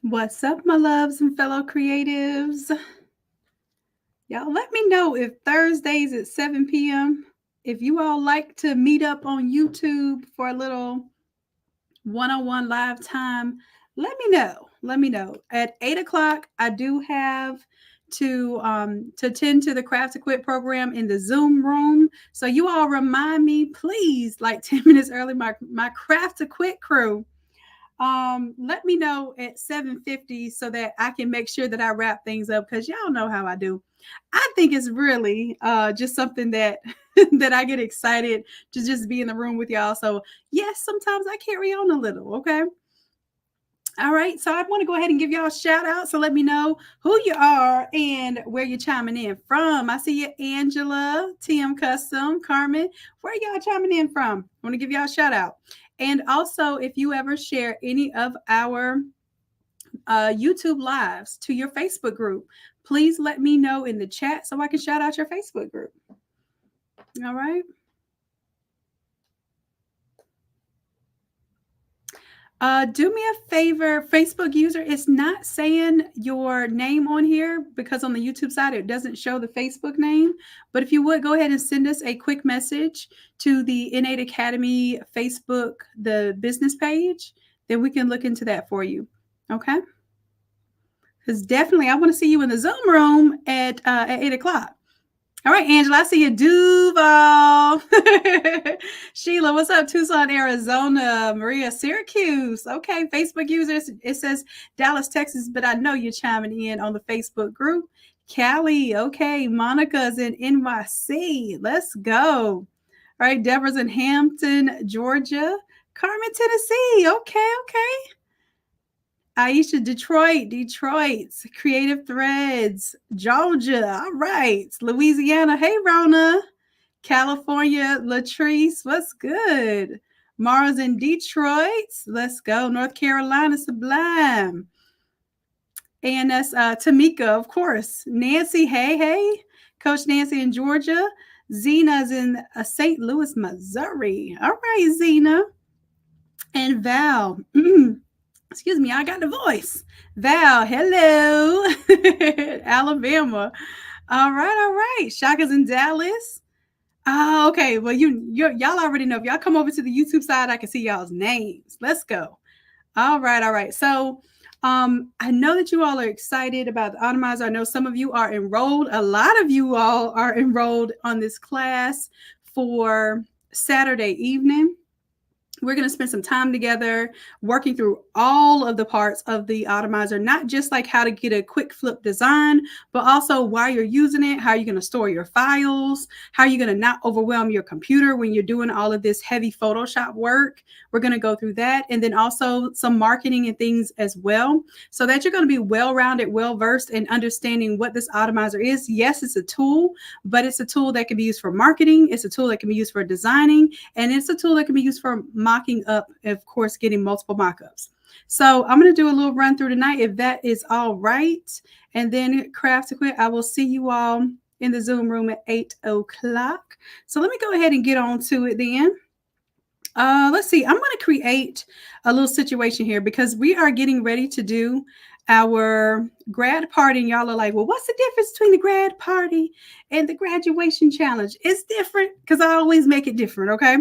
What's up, my loves and fellow creatives? Y'all let me know if Thursdays at 7 p.m., if you all like to meet up on YouTube for a little one-on-one live time, let me know. Let me know. At 8 o'clock, I do have to attend to the Craft to Quit program in the Zoom room. So you all remind me, please, like 10 minutes early, my Craft to Quit crew, let me know at 7:50 so that I can make sure that I wrap things up, because y'all know how I do. I think it's really just something that that I get excited to just be in the room with y'all. So yes, sometimes I carry on a little. Okay. All right, so I want to go ahead and give y'all a shout out. So let me know who you are and where you're chiming in from. I see you, Angela, TM Custom, Carmen. Where y'all chiming in from? I want to give y'all a shout out. And also, if you ever share any of our YouTube lives to your Facebook group, please let me know in the chat so I can shout out your Facebook group. All right. Do me a favor, Facebook user, it's not saying your name on here because on the YouTube side, it doesn't show the Facebook name. But if you would go ahead and send us a quick message to the Innate Academy Facebook, the business page, then we can look into that for you. Okay. Because definitely I want to see you in the Zoom room at 8 o'clock. All right, Angela, I see you. Duval. Sheila, what's up? Tucson, Arizona. Maria, Syracuse. Okay, Facebook users, it says Dallas, Texas, but I know you're chiming in on the Facebook group. Callie, okay. Monica's in NYC. Let's go. All right, Deborah's in Hampton, Georgia. Carmen, Tennessee. Okay, okay. Aisha, Detroit, Creative Threads, Georgia. All right. Louisiana. Hey, Rona. California, Latrice. What's good? Mara's in Detroit. Let's go. North Carolina, Sublime. And that's Tamika, of course. Nancy, hey. Coach Nancy in Georgia. Zena's in St. Louis, Missouri. All right, Zena. And Val. Excuse me, I got the voice. Val, hello. Alabama. All right. Shaka's in Dallas. Oh, okay. Well, y'all already know. If y'all come over to the YouTube side, I can see y'all's names. Let's go. All right. So I know that you all are excited about the Automizer. I know some of you are enrolled. A lot of you all are enrolled on this class for Saturday evening. We're going to spend some time together working through all of the parts of the Automizer, not just like how to get a quick flip design, but also why you're using it, how you're going to store your files, how you're going to not overwhelm your computer when you're doing all of this heavy Photoshop work. We're going to go through that. And then also some marketing and things as well, so that you're going to be well-rounded, well-versed in understanding what this Automizer is. Yes, it's a tool, but it's a tool that can be used for marketing. It's a tool that can be used for designing, and it's a tool that can be used for mocking up, of course, getting multiple mock-ups. So I'm going to do a little run through tonight, if that is all right. And then Craft to Quit, I will see you all in the Zoom room at 8 o'clock. So let me go ahead and get on to it then. Let's see. I'm going to create a little situation here because we are getting ready to do our grad party, and y'all are like, well, what's the difference between the grad party and the graduation challenge? It's different because I always make it different. Okay.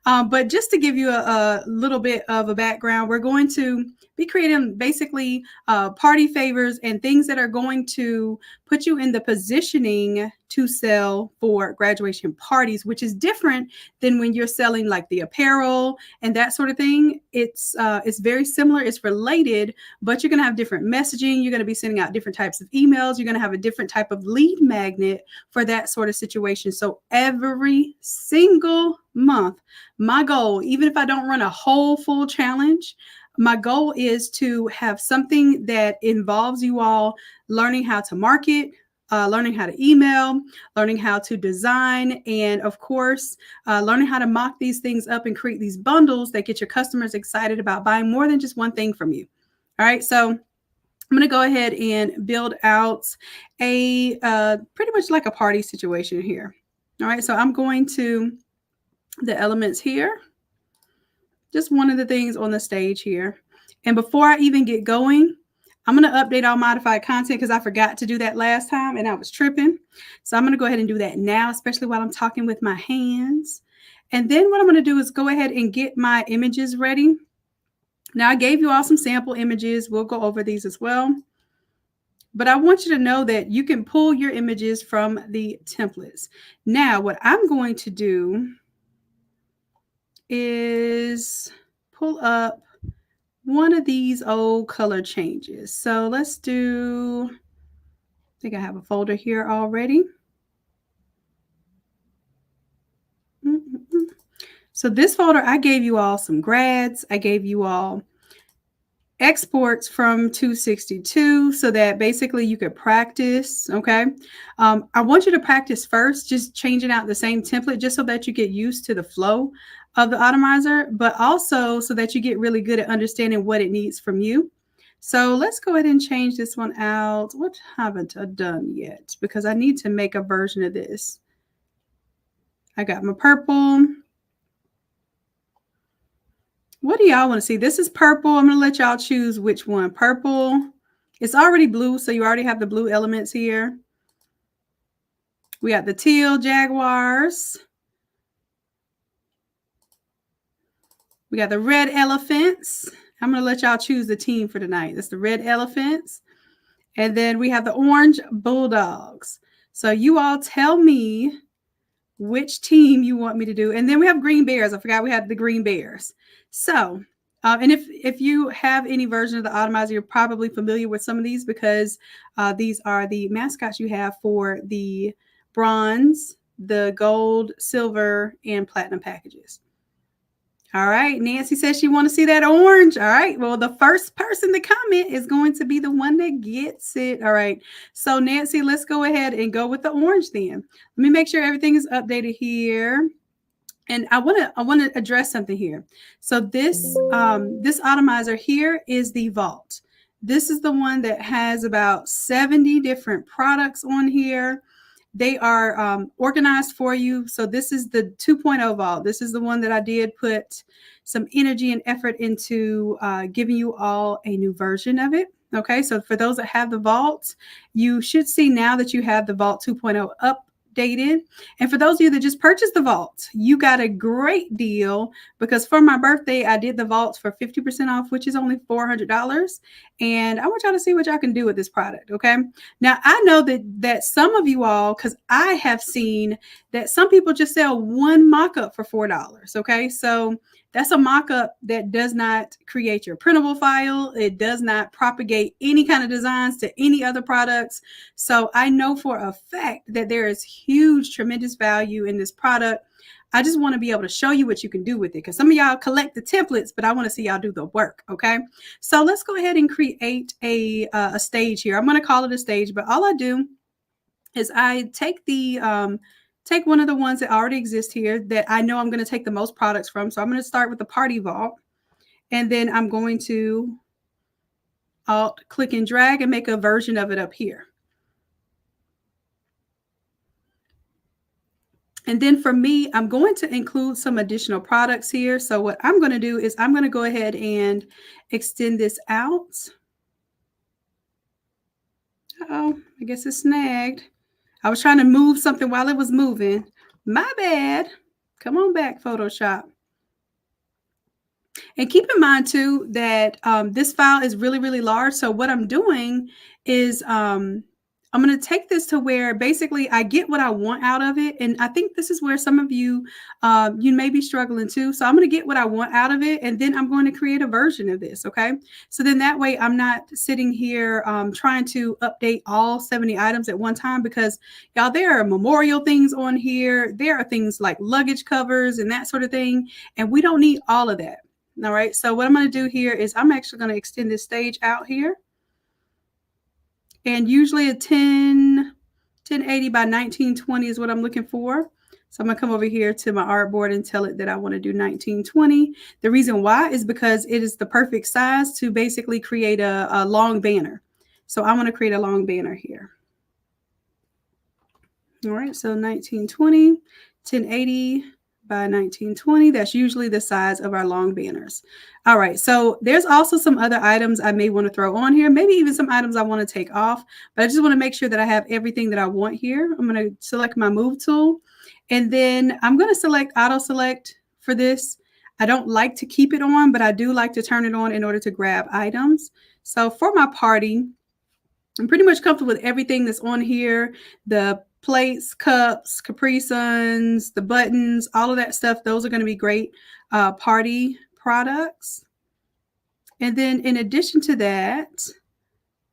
But just to give you a little bit of a background, we're going to be creating basically party favors and things that are going to put you in the positioning to sell for graduation parties, which is different than when you're selling like the apparel and that sort of thing. It's very similar. It's related, but you're going to have different messaging. You're going to be sending out different types of emails. You're going to have a different type of lead magnet for that sort of situation. So every single month, my goal, even if I don't run a whole full challenge, my goal is to have something that involves you all learning how to market, learning how to email, learning how to design, and of course, learning how to mock these things up and create these bundles that get your customers excited about buying more than just one thing from you. All right, so I'm going to go ahead and build out a pretty much like a party situation here. All right, so I'm going to the elements here. Just one of the things on the stage here. And before I even get going, I'm going to update all modified content because I forgot to do that last time and I was tripping. So I'm going to go ahead and do that now, especially while I'm talking with my hands. And then what I'm going to do is go ahead and get my images ready. Now I gave you all some sample images. We'll go over these as well. But I want you to know that you can pull your images from the templates. Now, what I'm going to do is pull up one of these old color changes. So let's do, I think I have a folder here already. So this folder, I gave you all some grads. I gave you all exports from 262 so that basically you could practice. Okay. I want you to practice first, just changing out the same template just so that you get used to the flow of the Automizer, but also so that you get really good at understanding what it needs from you. So let's go ahead and change this one out. What haven't I done yet? Because I need to make a version of this. I got my purple. What do y'all want to see? This is purple. I'm going to let y'all choose which one. Purple. It's already blue, so you already have the blue elements here. We got the teal jaguars. We got the red elephants. I'm going to let y'all choose the team for tonight. That's the red elephants. And then we have the orange bulldogs. So you all tell me which team you want me to do. And then we have green bears. I forgot we had the green bears. So, and if you have any version of the Automizer, you're probably familiar with some of these because these are the mascots you have for the bronze, the gold, silver, and platinum packages. All right. Nancy says she wants to see that orange. All right. Well, the first person to comment is going to be the one that gets it. All right. So Nancy, let's go ahead and go with the orange then. Let me make sure everything is updated here. And I want to address something here. So this Automizer here is the vault. This is the one that has about 70 different products on here. They are organized for you. So this is the 2.0 vault. This is the one that I did put some energy and effort into giving you all a new version of it. Okay, so for those that have the vault, you should see now that you have the vault 2.0 updated. And for those of you that just purchased the vault, you got a great deal because for my birthday, I did the vault for 50% off, which is only $400. And I want y'all to see what y'all can do with this product. Okay. Now I know that some of you all, because I have seen that some people just sell one mock-up for $4. Okay. So that's a mock-up that does not create your printable file. It does not propagate any kind of designs to any other products. So I know for a fact that there is huge, tremendous value in this product. I just want to be able to show you what you can do with it because some of y'all collect the templates, but I want to see y'all do the work. Okay. So let's go ahead and create a stage here. I'm going to call it a stage, but all I do is I take take one of the ones that already exist here that I know I'm going to take the most products from. So I'm going to start with the party vault, and then I'm going to Alt click and drag and make a version of it up here. And then for me, I'm going to include some additional products here. So what I'm going to do is I'm going to go ahead and extend this out. Uh-oh, I guess it snagged. I was trying to move something while it was moving. My bad. Come on back, Photoshop. And keep in mind too that this file is really, really large. So what I'm doing is I'm going to take this to where basically I get what I want out of it. And I think this is where some of you, you may be struggling too. So I'm going to get what I want out of it. And then I'm going to create a version of this. Okay. So then that way I'm not sitting here trying to update all 70 items at one time because y'all, there are memorial things on here. There are things like luggage covers and that sort of thing. And we don't need all of that. All right. So what I'm going to do here is I'm actually going to extend this stage out here. And usually a 1080 by 1920 is what I'm looking for. So I'm going to come over here to my artboard and tell it that I want to do 1920. The reason why is because it is the perfect size to basically create a long banner. So I want to create a long banner here. All right, so 1920, 1080 by 1920. That's usually the size of our long banners. All right, so there's also some other items I may want to throw on here, maybe even some items I want to take off, but I just want to make sure that I have everything that I want here. I'm going to select my move tool, and then I'm going to select auto select for this. I don't like to keep it on, but I do like to turn it on in order to grab items. So for my party, I'm pretty much comfortable with everything that's on here. The plates, cups, Capri Suns, the buttons, all of that stuff. Those are going to be great party products. And then in addition to that,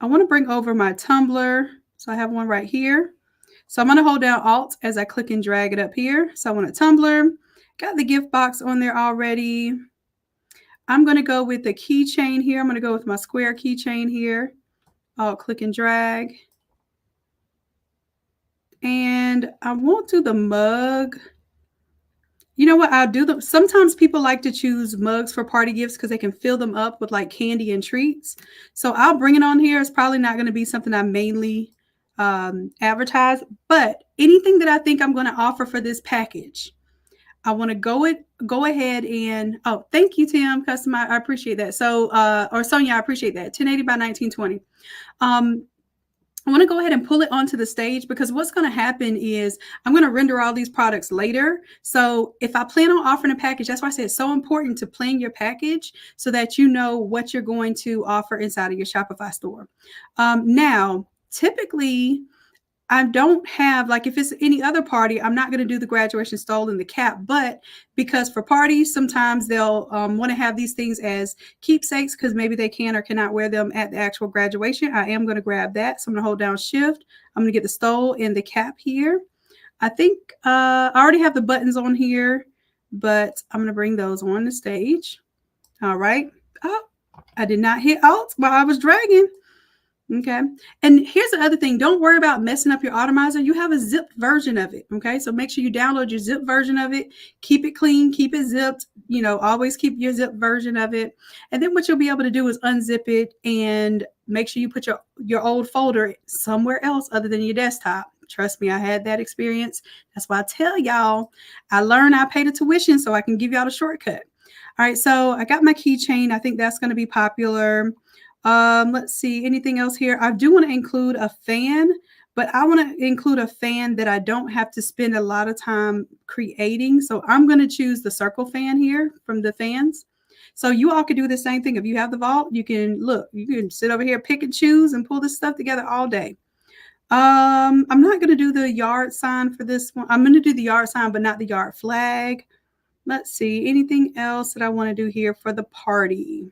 I want to bring over my tumbler. So I have one right here. So I'm going to hold down Alt as I click and drag it up here. So I want a tumbler. Got the gift box on there already. I'm going to go with the keychain here. I'm going to go with my square keychain here. I'll click and drag. And I won't do the mug. You know what? I'll do them. Sometimes people like to choose mugs for party gifts because they can fill them up with like candy and treats. So I'll bring it on here. It's probably not going to be something I mainly advertise, but anything that I think I'm going to offer for this package, I want to go ahead and, oh, thank you, Tim, Custom. I appreciate that. So, or Sonia, I appreciate that. 1080 by 1920. I want to go ahead and pull it onto the stage because what's going to happen is I'm going to render all these products later. So if I plan on offering a package, that's why I say it's so important to plan your package so that you know what you're going to offer inside of your Shopify store. Now, typically, I don't have, like if it's any other party, I'm not going to do the graduation stole and the cap, but because for parties, sometimes they'll want to have these things as keepsakes because maybe they can or cannot wear them at the actual graduation. I am going to grab that. So I'm going to hold down Shift. I'm going to get the stole and the cap here. I think I already have the buttons on here, but I'm going to bring those on the stage. All right. Oh, I did not hit Alt while I was dragging. Okay. And here's the other thing. Don't worry about messing up your Automizer. You have a zipped version of it. Okay. So make sure you download your zip version of it. Keep it clean. Keep it zipped. You know, always keep your zip version of it. And then what you'll be able to do is unzip it and make sure you put your old folder somewhere else other than your desktop. Trust me, I had that experience. That's why I tell y'all, I paid a tuition so I can give y'all a shortcut. All right. So I got my keychain. I think that's going to be popular. Let's see, anything else here? I do want to include a fan, but I want to include a fan that I don't have to spend a lot of time creating. So I'm going to choose the circle fan here from the fans. So you all could do the same thing. If you have the vault, you can sit over here, pick and choose and pull this stuff together all day. I'm not going to do the yard sign for this one. I'm going to do the yard sign, but not the yard flag. Let's see, anything else that I want to do here for the party?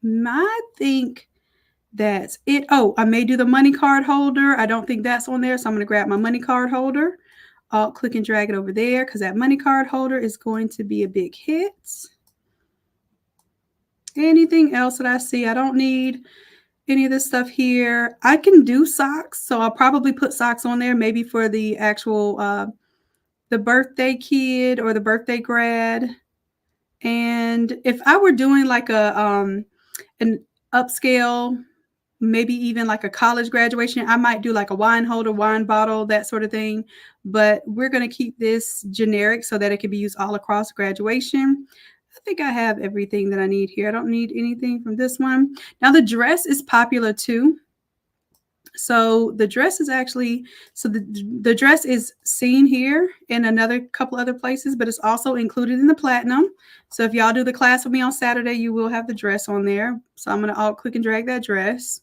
I think that's it. Oh, I may do the money card holder. I don't think that's on there. So I'm going to grab my money card holder. I'll click and drag it over there because that money card holder is going to be a big hit. Anything else that I see? I don't need any of this stuff here. I can do socks. So I'll probably put socks on there maybe for the actual, the birthday kid or the birthday grad. And if I were doing like an upscale, maybe even like a college graduation, I might do like a wine holder, wine bottle, that sort of thing. But we're going to keep this generic so that it can be used all across graduation. I think I have everything that I need here. I don't need anything from this one. Now the dress is popular too. So the dress is actually, so the dress is seen here in another couple other places, but it's also included in the platinum. So if y'all do the class with me on Saturday, you will have the dress on there. So I'm going to alt click and drag that dress.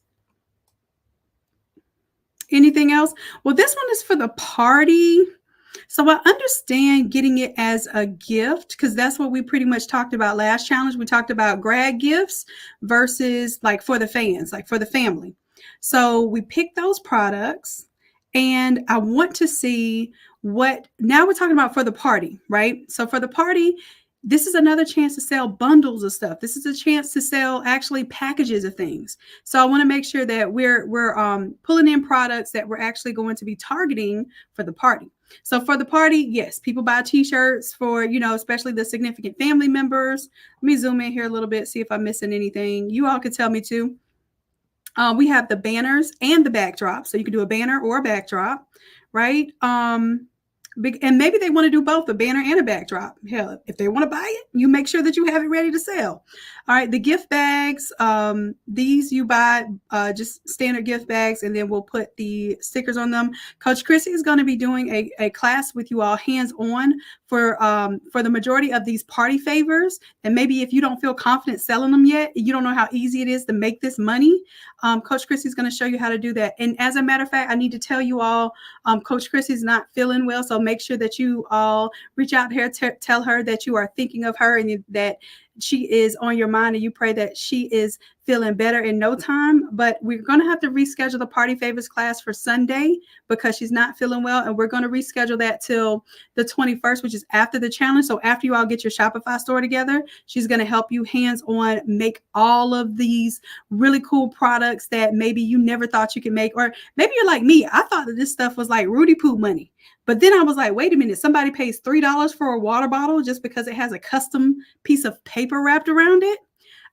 Anything else? Well, this one is for the party. So I understand getting it as a gift because that's what we pretty much talked about last challenge. We talked about grad gifts versus like for the fans, like for the family. So we picked those products and I want to see what, now we're talking about for the party, right? So for the party, this is another chance to sell bundles of stuff. This is a chance to sell actually packages of things. So I want to make sure that we're pulling in products that we're actually going to be targeting for the party. So for the party, yes, people buy t-shirts for, you know, especially the significant family members. Let me zoom in here a little bit, see if I'm missing anything. You all could tell me too. We have the banners and the backdrop. So you can do a banner or a backdrop, right? And maybe they want to do both, a banner and a backdrop. Hell, if they want to buy it, you make sure that you have it ready to sell. All right, the gift bags, these you buy just standard gift bags, and then we'll put the stickers on them. Coach Chrissy is going to be doing a class with you all hands-on for the majority of these party favors. And maybe if you don't feel confident selling them yet, you don't know how easy it is to make this money, Coach Chrissy is going to show you how to do that. And as a matter of fact, I need to tell you all, Coach Chrissy is not feeling well, so make sure that you all reach out to her, tell her that you are thinking of her and that she is on your mind, and you pray that she is feeling better in no time. But we're going to have to reschedule the party favors class for Sunday because she's not feeling well, and we're going to reschedule that till the 21st, which is after the challenge. So after you all get your Shopify store together, she's going to help you hands-on make all of these really cool products that maybe you never thought you could make. Or maybe you're like me, I thought that this stuff was like Rudy Poo money. But then I was like, wait a minute, somebody pays $3 for a water bottle just because it has a custom piece of paper wrapped around it.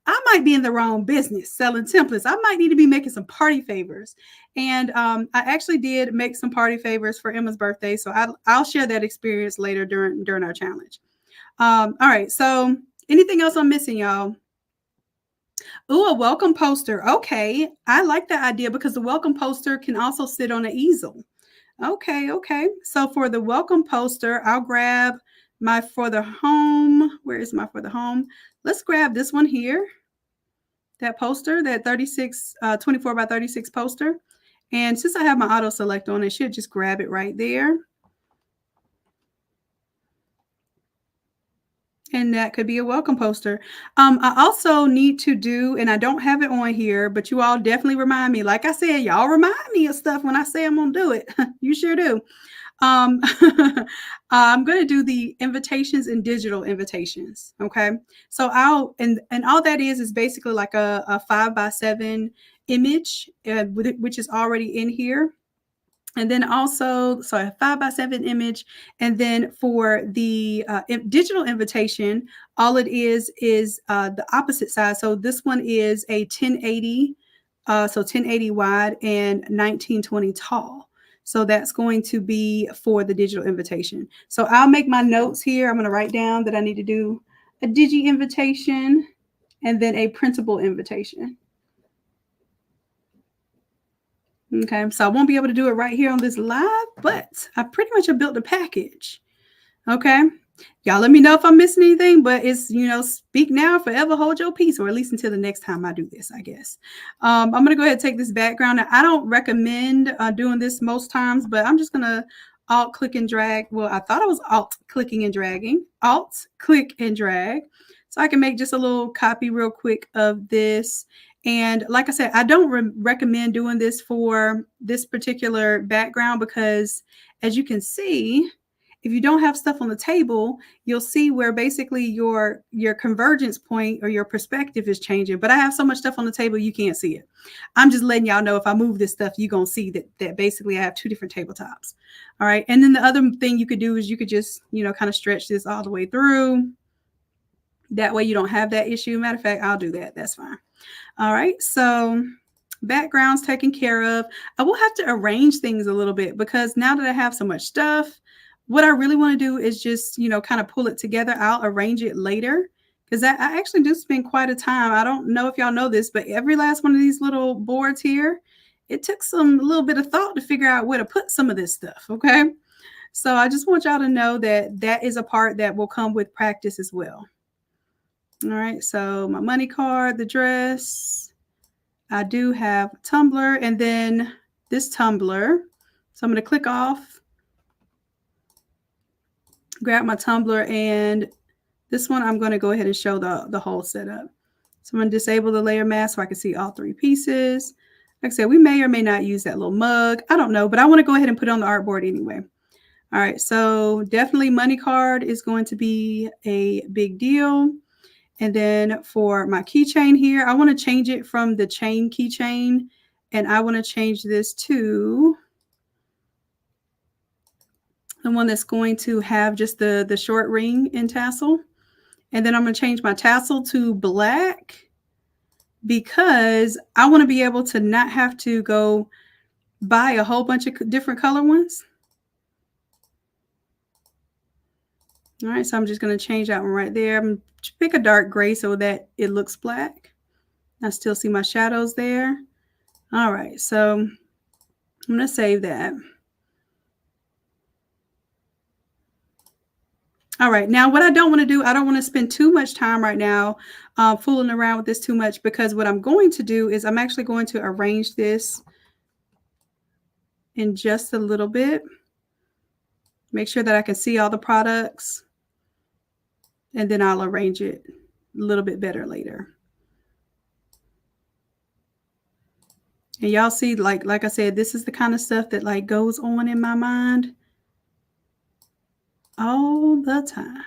I might be in the wrong business selling templates. I might need to be making some party favors. And I actually did make some party favors for Emma's birthday. So I'll share that experience later during our challenge. All right. So anything else I'm missing, y'all? Ooh, a welcome poster. Okay. I like that idea because the welcome poster can also sit on an easel. Okay. So for the welcome poster, I'll grab my for the home. Where is my for the home? Let's grab this one here. That poster, that 24 by 36 poster. And since I have my auto select on, I should just grab it right there. And that could be a welcome poster. I also need to do, and I don't have it on here, but you all definitely remind me. Like I said, y'all remind me of stuff when I say I'm going to do it. You sure do. I'm going to do the invitations and digital invitations. Okay. So and all that is basically like a 5x7 image, which is already in here. And then also, so a 5x7 image. And then for the digital invitation, all it is the opposite side. So this one is a 1080, so 1080 wide and 1920 tall. So that's going to be for the digital invitation. So I'll make my notes here. I'm going to write down that I need to do a digi invitation and then a printable invitation. Okay, so I won't be able to do it right here on this live, but I pretty much have built a package. Okay, y'all let me know if I'm missing anything, but it's, speak now, forever hold your peace, or at least until the next time I do this, I guess. I'm going to go ahead and take this background. Now, I don't recommend doing this most times, but I'm just going to alt click and drag. Well, I thought I was alt clicking and dragging. Alt click and drag. So I can make just a little copy real quick of this. And like I said, I don't recommend doing this for this particular background because, as you can see, if you don't have stuff on the table, you'll see where basically your convergence point or your perspective is changing. But I have so much stuff on the table, you can't see it. I'm just letting y'all know if I move this stuff, you're going to see that basically I have two different tabletops. All right. And then the other thing you could do is you could just, kind of stretch this all the way through. That way you don't have that issue. Matter of fact, I'll do that. That's fine. All right. So background's taken care of. I will have to arrange things a little bit because now that I have so much stuff, what I really want to do is just, kind of pull it together. I'll arrange it later because I actually do spend quite a time. I don't know if y'all know this, but every last one of these little boards here, it took a little bit of thought to figure out where to put some of this stuff. Okay. So I just want y'all to know that is a part that will come with practice as well. All right, so my money card, the dress, I do have Tumbler, and then this Tumbler. So I'm going to click off, grab my Tumbler, and this one I'm going to go ahead and show the whole setup. So I'm going to disable the layer mask so I can see all three pieces. Like I said, we may or may not use that little mug. I don't know, but I want to go ahead and put it on the artboard anyway. All right, so definitely money card is going to be a big deal. And then for my keychain here, I want to change it from the chain keychain, and I want to change this to the one that's going to have just the short ring and tassel. And then I'm going to change my tassel to black because I want to be able to not have to go buy a whole bunch of different color ones. All right, so I'm just going to change that one right there. I'm going to pick a dark gray so that it looks black. I still see my shadows there. All right, so I'm going to save that. All right, now what I don't want to do, I don't want to spend too much time right now fooling around with this too much, because what I'm going to do is I'm actually going to arrange this in just a little bit. Make sure that I can see all the products, and then I'll arrange it a little bit better later. And y'all see, like I said, this is the kind of stuff that like goes on in my mind all the time.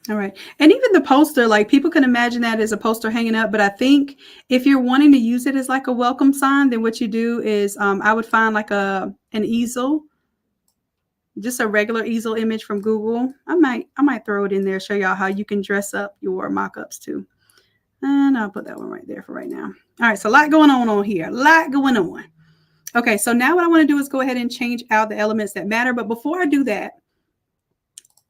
All right. And even the poster, like people can imagine that as a poster hanging up. But I think if you're wanting to use it as like a welcome sign, then what you do is I would find like an easel, just a regular easel image from Google. I might throw it in there, show y'all how you can dress up your mock-ups too. And I'll put that one right there for right now. All right. So a lot going on here. A lot going on. Okay. So now what I want to do is go ahead and change out the elements that matter. But before I do that,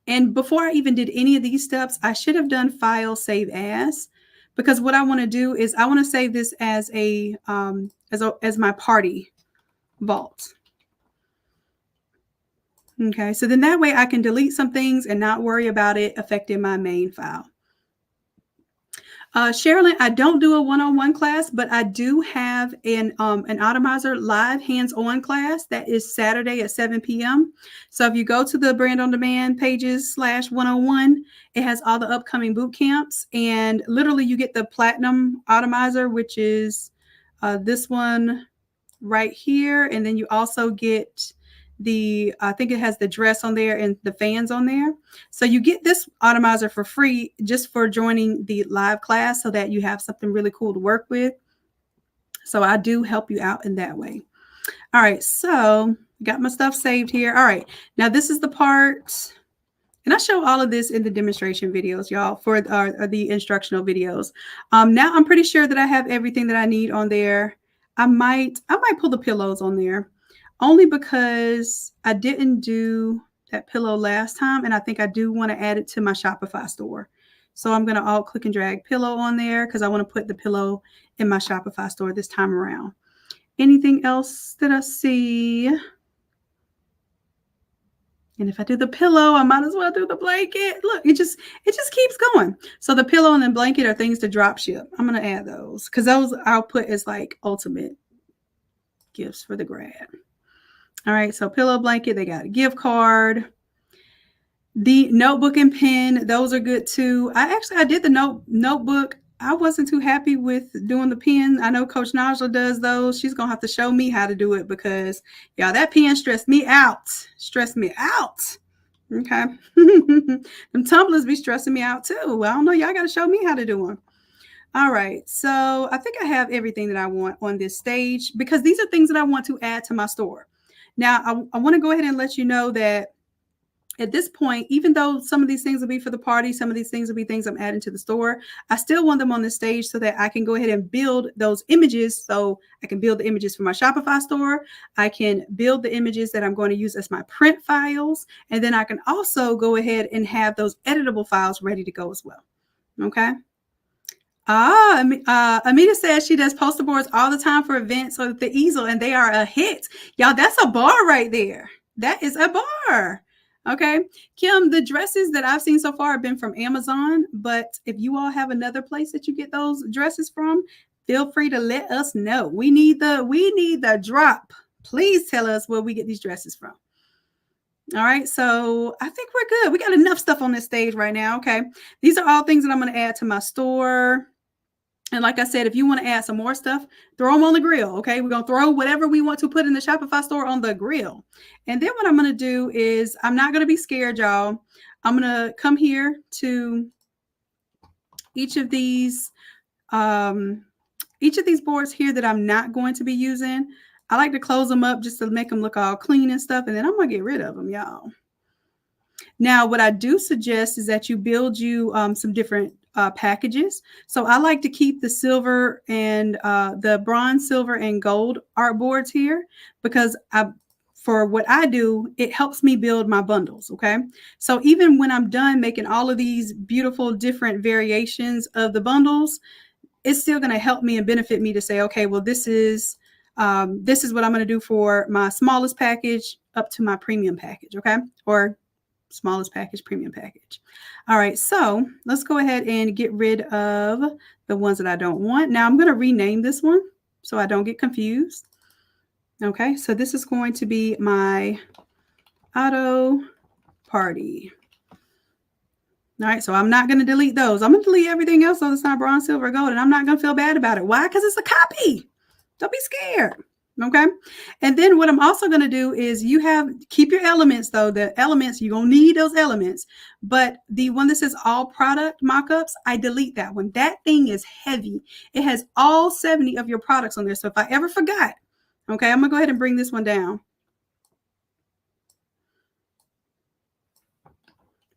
and before I even did any of these steps, I should have done file save as, because what I want to do is I want to save this as as my party vault. Okay, so then that way I can delete some things and not worry about it affecting my main file. Sherilyn, I don't do a one-on-one class, but I do have an Automizer live hands-on class that is Saturday at 7 p.m. So if you go to the Brand on Demand pages /101, it has all the upcoming boot camps, and literally you get the Platinum Automizer, which is this one right here, and then you also get I think it has the dress on there and the fans on there. So you get this Automizer for free just for joining the live class, so that you have something really cool to work with. So I do help you out in that way. All right, so got my stuff saved here. All right, now this is the part, and I show all of this in the demonstration videos, y'all, for the instructional videos. Now I'm pretty sure that I have everything that I need on there. I might pull the pillows on there, only because I didn't do that pillow last time, and I think I do want to add it to my Shopify store. So I'm going to alt click and drag pillow on there because I want to put the pillow in my Shopify store this time around. Anything else that I see? And if I do the pillow, I might as well do the blanket. Look, it just keeps going. So the pillow and the blanket are things to drop ship. I'm going to add those because those I'll put as like ultimate gifts for the grad. All right, so pillow, blanket, they got a gift card. The notebook and pen, those are good too. I did the notebook. I wasn't too happy with doing the pen. I know Coach Najla does those. She's going to have to show me how to do it because, y'all, that pen stressed me out. Okay. Them tumblers be stressing me out too. I don't know. Y'all got to show me how to do them. All right. So I think I have everything that I want on this stage because these are things that I want to add to my store. Now, I want to go ahead and let you know that at this point, even though some of these things will be for the party, some of these things will be things I'm adding to the store, I still want them on the stage so that I can go ahead and build those images. So I can build the images for my Shopify store. I can build the images that I'm going to use as my print files. And then I can also go ahead and have those editable files ready to go as well. Okay. Amita says she does poster boards all the time for events with the easel, and they are a hit. Y'all, that's a bar right there. That is a bar. Okay. Kim, the dresses that I've seen so far have been from Amazon, but if you all have another place that you get those dresses from, feel free to let us know. We need the drop. Please tell us where we get these dresses from. All right, so I think we're good. We got enough stuff on this stage right now. Okay. These are all things that I'm going to add to my store. And like I said, if you want to add some more stuff, throw them on the grill. Okay. We're going to throw whatever we want to put in the Shopify store on the grill. And then what I'm going to do is I'm not going to be scared, y'all. I'm going to come here to each of these boards here that I'm not going to be using. I like to close them up just to make them look all clean and stuff. And then I'm going to get rid of them, y'all. Now, what I do suggest is that you build you some different packages. So I like to keep the silver and the bronze, silver, and gold artboards here because for what I do, it helps me build my bundles. Okay. So even when I'm done making all of these beautiful different variations of the bundles, it's still going to help me and benefit me to say, okay, well, this is what I'm going to do for my smallest package up to my premium package. Okay. Or smallest package, premium package. All right. So let's go ahead and get rid of the ones that I don't want. Now I'm going to rename this one so I don't get confused. Okay. So this is going to be my auto party. All right, so I'm not going to delete those. I'm going to delete everything else that's not bronze, silver, gold, and I'm not going to feel bad about it. Why? Because it's a copy. Don't be scared. Okay. And then what I'm also going to do is keep your elements though. The elements, you're going to need those elements. But the one that says all product mockups, I delete that one. That thing is heavy. It has all 70 of your products on there. So if I ever forgot, okay, I'm going to go ahead and bring this one down.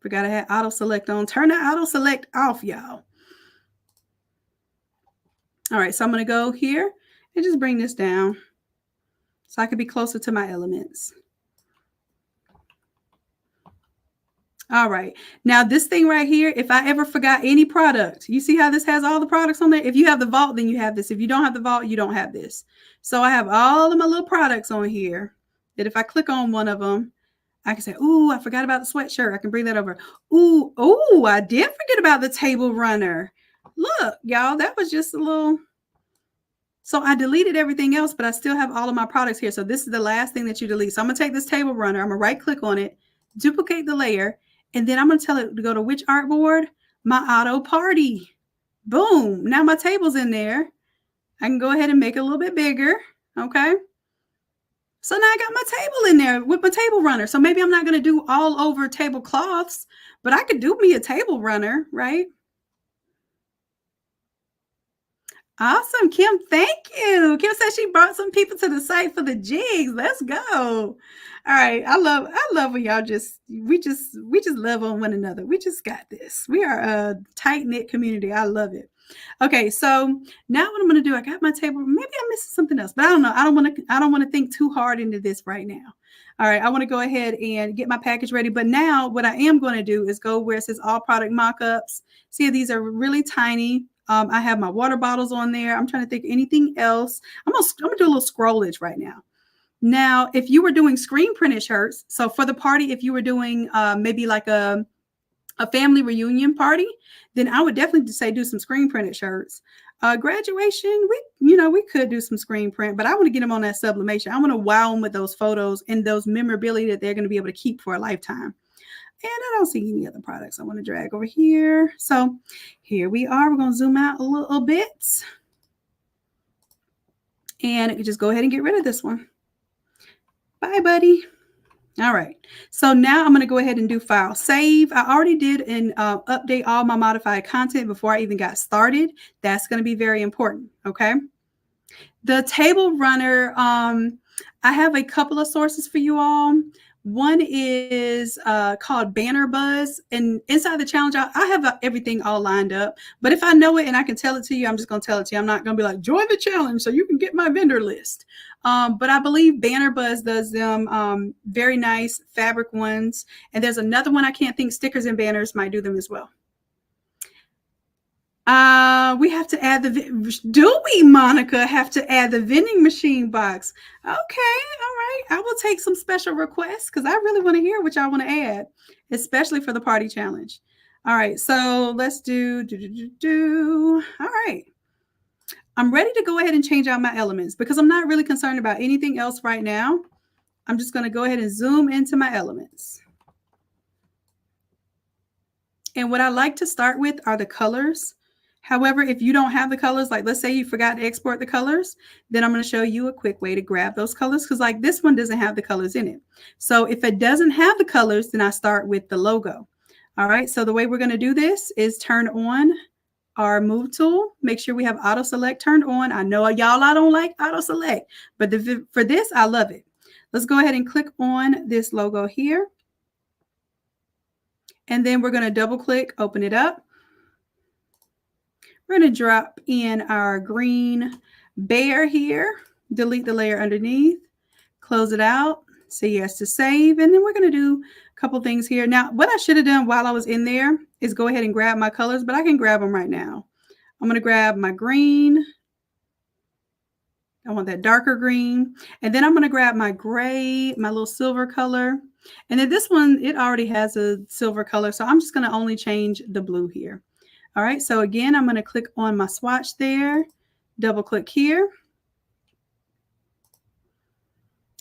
Forgot I had auto select on. Turn the auto select off, y'all. All right, so I'm going to go here and just bring this down so I can be closer to my elements. All right, now this thing right here, if I ever forgot any product, you see how this has all the products on there? If you have the vault, then you have this. If you don't have the vault, you don't have this. So I have all of my little products on here that if I click on one of them, I can say, ooh, I forgot about the sweatshirt. I can bring that over. Ooh, I did forget about the table runner. Look, y'all, that was just a little. So I deleted everything else, but I still have all of my products here. So this is the last thing that you delete. So I'm going to take this table runner. I'm going to right click on it, duplicate the layer, and then I'm going to tell it to go to which artboard? My auto party. Boom. Now my table's in there. I can go ahead and make it a little bit bigger. Okay. So now I got my table in there with my table runner. So maybe I'm not going to do all over tablecloths, but I could do me a table runner, right? Awesome, Kim. Thank you. Kim said she brought some people to the site for the jigs. Let's go. All right. I love when y'all we just love on one another. We just got this. We are a tight-knit community. I love it. Okay, so now what I'm going to do, I got my table. Maybe I'm missing something else, but I don't know. I don't want to think too hard into this right now. All right, I want to go ahead and get my package ready. But now what I am going to do is go where it says all product mockups. See, these are really tiny. I have my water bottles on there. I'm trying to think anything else. I'm gonna do a little scrollage right now. Now, if you were doing screen printed shirts, so for the party, if you were doing maybe like a family reunion party, then I would definitely say do some screen printed shirts. Graduation, we could do some screen print, but I want to get them on that sublimation. I want to wow them with those photos and those memorability that they're going to be able to keep for a lifetime. And I don't see any other products I want to drag over here. So here we are. We're going to zoom out a little bit. And just go ahead and get rid of this one. Bye, buddy. All right. So now I'm going to go ahead and do file save. I already did and update all my modified content before I even got started. That's going to be very important. Okay. The table runner, I have a couple of sources for you all. One is called Banner Buzz. And inside the challenge, I have everything all lined up. But if I know it and I can tell it to you, I'm just going to tell it to you. I'm not going to be like, join the challenge so you can get my vendor list. But I believe Banner Buzz does them very nice fabric ones. And there's another one I can't think. Stickers and Banners might do them as well. We have to add do we, Monica, have to add the vending machine box? Okay, all right. I will take some special requests because I really want to hear what y'all want to add, especially for the party challenge. All right, so let's do. All right. I'm ready to go ahead and change out my elements because I'm not really concerned about anything else right now. I'm just going to go ahead and zoom into my elements. And what I like to start with are the colors. However, if you don't have the colors, like let's say you forgot to export the colors, then I'm going to show you a quick way to grab those colors because like this one doesn't have the colors in it. So if it doesn't have the colors, then I start with the logo. All right, so the way we're going to do this is turn on our move tool. Make sure we have auto select turned on. I know y'all, I don't like auto select, but for this, I love it. Let's go ahead and click on this logo here. And then we're going to double click, open it up. We're going to drop in our green bear here, delete the layer underneath, close it out, say yes to save. And then we're going to do a couple things here. Now, what I should have done while I was in there is go ahead and grab my colors, but I can grab them right now. I'm going to grab my green. I want that darker green. And then I'm going to grab my gray, my little silver color. And then this one, it already has a silver color. So I'm just going to only change the blue here. All right. So again, I'm going to click on my swatch there, double click here.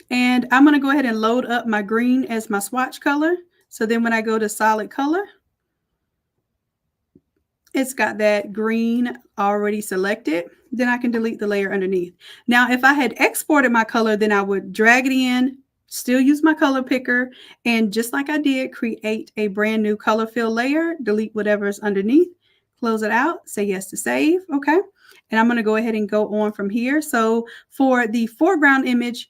And I'm going to go ahead and load up my green as my swatch color. So then when I go to solid color, it's got that green already selected. Then I can delete the layer underneath. Now, if I had exported my color, then I would drag it in, still use my color picker, and just like I did, create a brand new color fill layer, delete whatever's underneath, close it out, say yes to save. Okay. And I'm going to go ahead and go on from here. So for the foreground image,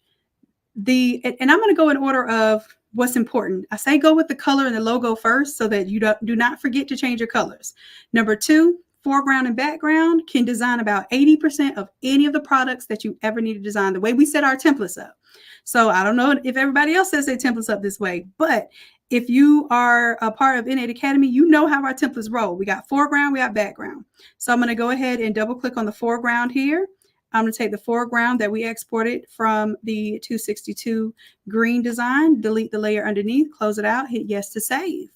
and I'm going to go in order of what's important. I say go with the color and the logo first so that you do not forget to change your colors. Number 2, foreground and background can design about 80% of any of the products that you ever need to design, the way we set our templates up. So I don't know if everybody else sets their templates up this way, but if you are a part of Innate Academy, you know how our templates roll. We got foreground, we got background. So I'm going to go ahead and double click on the foreground here. I'm going to take the foreground that we exported from the 262 green design, delete the layer underneath, close it out, hit yes to save.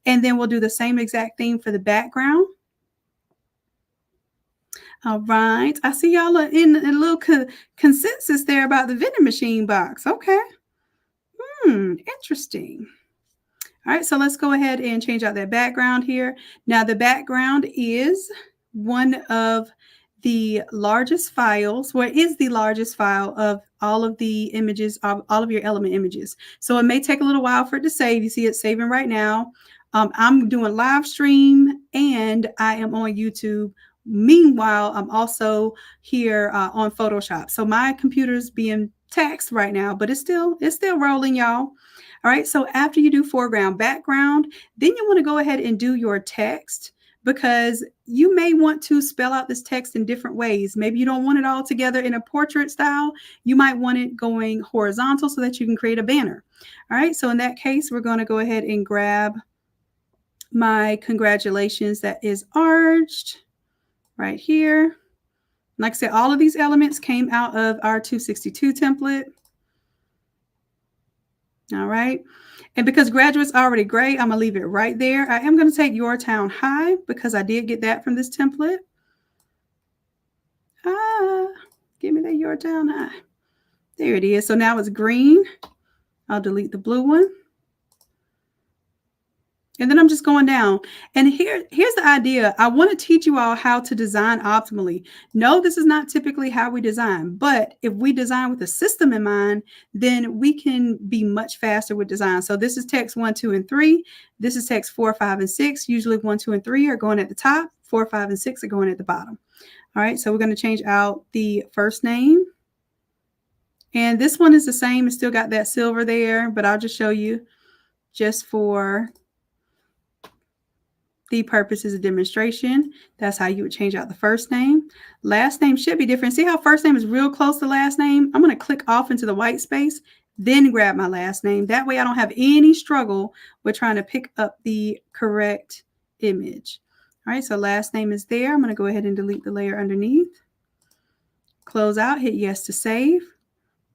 And then we'll do the same exact thing for the background. All right. I see y'all are in a little consensus there about the vending machine box. Okay. Interesting. All right. So let's go ahead and change out that background here. Now the background is one of the largest files, where is the largest file of all of the images, of all of your element images. So it may take a little while for it to save. You see it saving right now. I'm doing live stream and I am on YouTube. Meanwhile, I'm also here on Photoshop. So my computer's being taxed right now, but it's still rolling, y'all. All right. So after you do foreground, background, then you want to go ahead and do your text, because you may want to spell out this text in different ways. Maybe you don't want it all together in a portrait style. You might want it going horizontal so that you can create a banner. All right. So in that case, we're going to go ahead and grab my congratulations that is arched right here. Like I said, all of these elements came out of our 262 template. All right. And because graduate's already gray, I'm going to leave it right there. I am going to take Your Town High because I did get that from this template. Give me that Your Town High. There it is. So now it's green. I'll delete the blue one. And then I'm just going down. And here's the idea. I want to teach you all how to design optimally. No, this is not typically how we design. But if we design with a system in mind, then we can be much faster with design. So this is text 1, 2, and 3. This is text 4, 5, and 6. Usually 1, 2, and 3 are going at the top. 4, 5, and 6 are going at the bottom. All right. So we're going to change out the first name. And this one is the same. It's still got that silver there. But I'll just show you just for the purposes of demonstration. That's how you would change out the first name. Last name should be different. See how first name is real close to last name? I'm going to click off into the white space, then grab my last name. That way I don't have any struggle with trying to pick up the correct image. All right, so last name is there. I'm going to go ahead and delete the layer underneath. Close out, hit yes to save.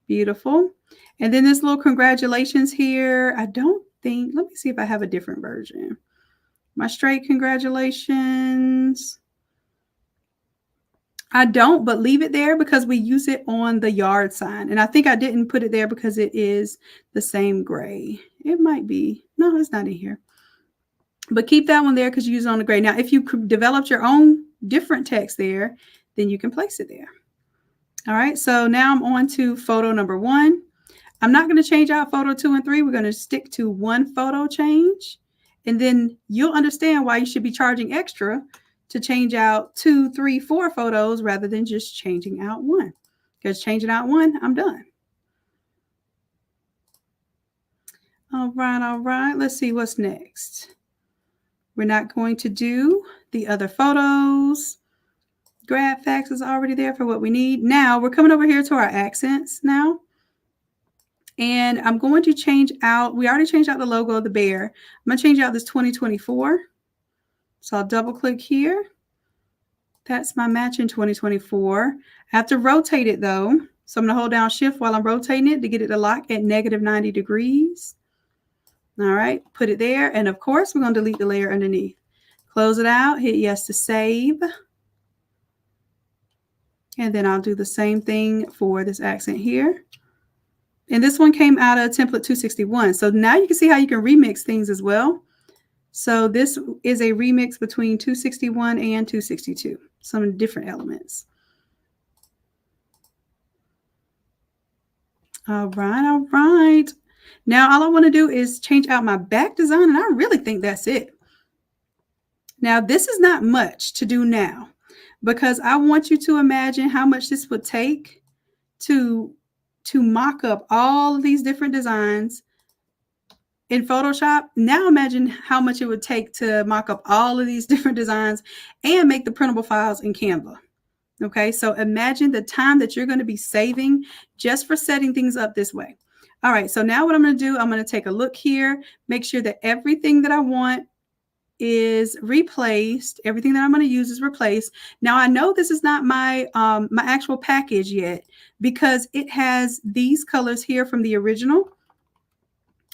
Beautiful. And then this little congratulations here. I don't think, let me see if I have a different version. My straight congratulations. I don't, but leave it there because we use it on the yard sign. And I think I didn't put it there because it is the same gray. It might be. No, it's not in here. But keep that one there because you use it on the gray. Now, if you developed your own different text there, then you can place it there. All right. So now I'm on to photo number 1. I'm not going to change out photo 2 and 3. We're going to stick to one photo change. And then you'll understand why you should be charging extra to change out 2, 3, 4 photos rather than just changing out one. Because changing out one, I'm done. All right, all right. Let's see what's next. We're not going to do the other photos. Grad fax is already there for what we need. Now we're coming over here to our accents now. And I'm going to change out, we already changed out the logo of the bear. I'm going to change out this 2024. So I'll double click here. That's my match in 2024. I have to rotate it though. So I'm going to hold down shift while I'm rotating it to get it to lock at -90 degrees. All right, put it there. And of course, we're going to delete the layer underneath. Close it out, hit yes to save. And then I'll do the same thing for this accent here. And this one came out of template 261. So now you can see how you can remix things as well. So this is a remix between 261 and 262, some different elements. All right, all right. Now all I want to do is change out my back design, and I really think that's it. Now this is not much to do now, because I want you to imagine how much this would take to mock up all of these different designs in Photoshop. Now imagine how much it would take to mock up all of these different designs and make the printable files in Canva. Okay, so imagine the time that you're going to be saving just for setting things up this way. All right, so now what I'm going to do, I'm going to take a look here, make sure that everything that I want is replaced. Everything that I'm going to use is replaced. Now I know this is not my my actual package yet, because it has these colors here from the original.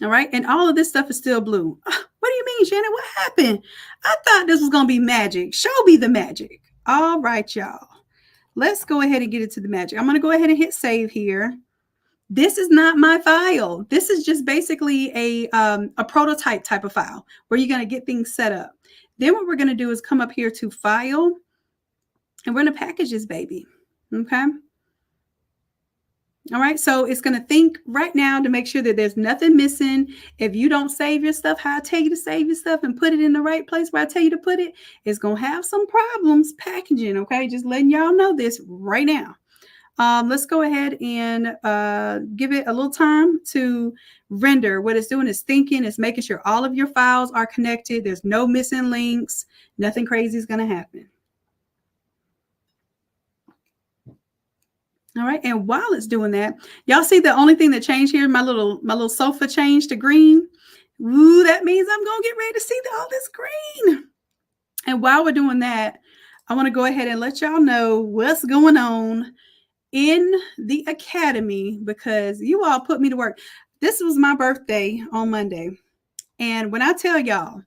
All right, and all of this stuff is still blue. What do you mean, Shannon? What happened? I thought this was going to be magic. Show me the magic. All right, y'all. Let's go ahead and get into the magic. I'm going to go ahead and hit save here. This is not my file. This is just basically a prototype type of file where you're going to get things set up. Then what we're going to do is come up here to file, and we're going to package this baby. Okay. All right. So it's going to think right now to make sure that there's nothing missing. If you don't save your stuff how I tell you to save your stuff and put it in the right place where I tell you to put it, it's going to have some problems packaging. Okay. Just letting y'all know this right now. Let's go ahead and give it a little time to render. What it's doing is thinking, it's making sure all of your files are connected. There's no missing links. Nothing crazy is going to happen. All right. And while it's doing that, y'all see the only thing that changed here, my little sofa changed to green. Ooh, that means I'm going to get ready to see all this green. And while we're doing that, I want to go ahead and let y'all know what's going on in the academy, because you all put me to work. This was my birthday on Monday. And when I tell y'all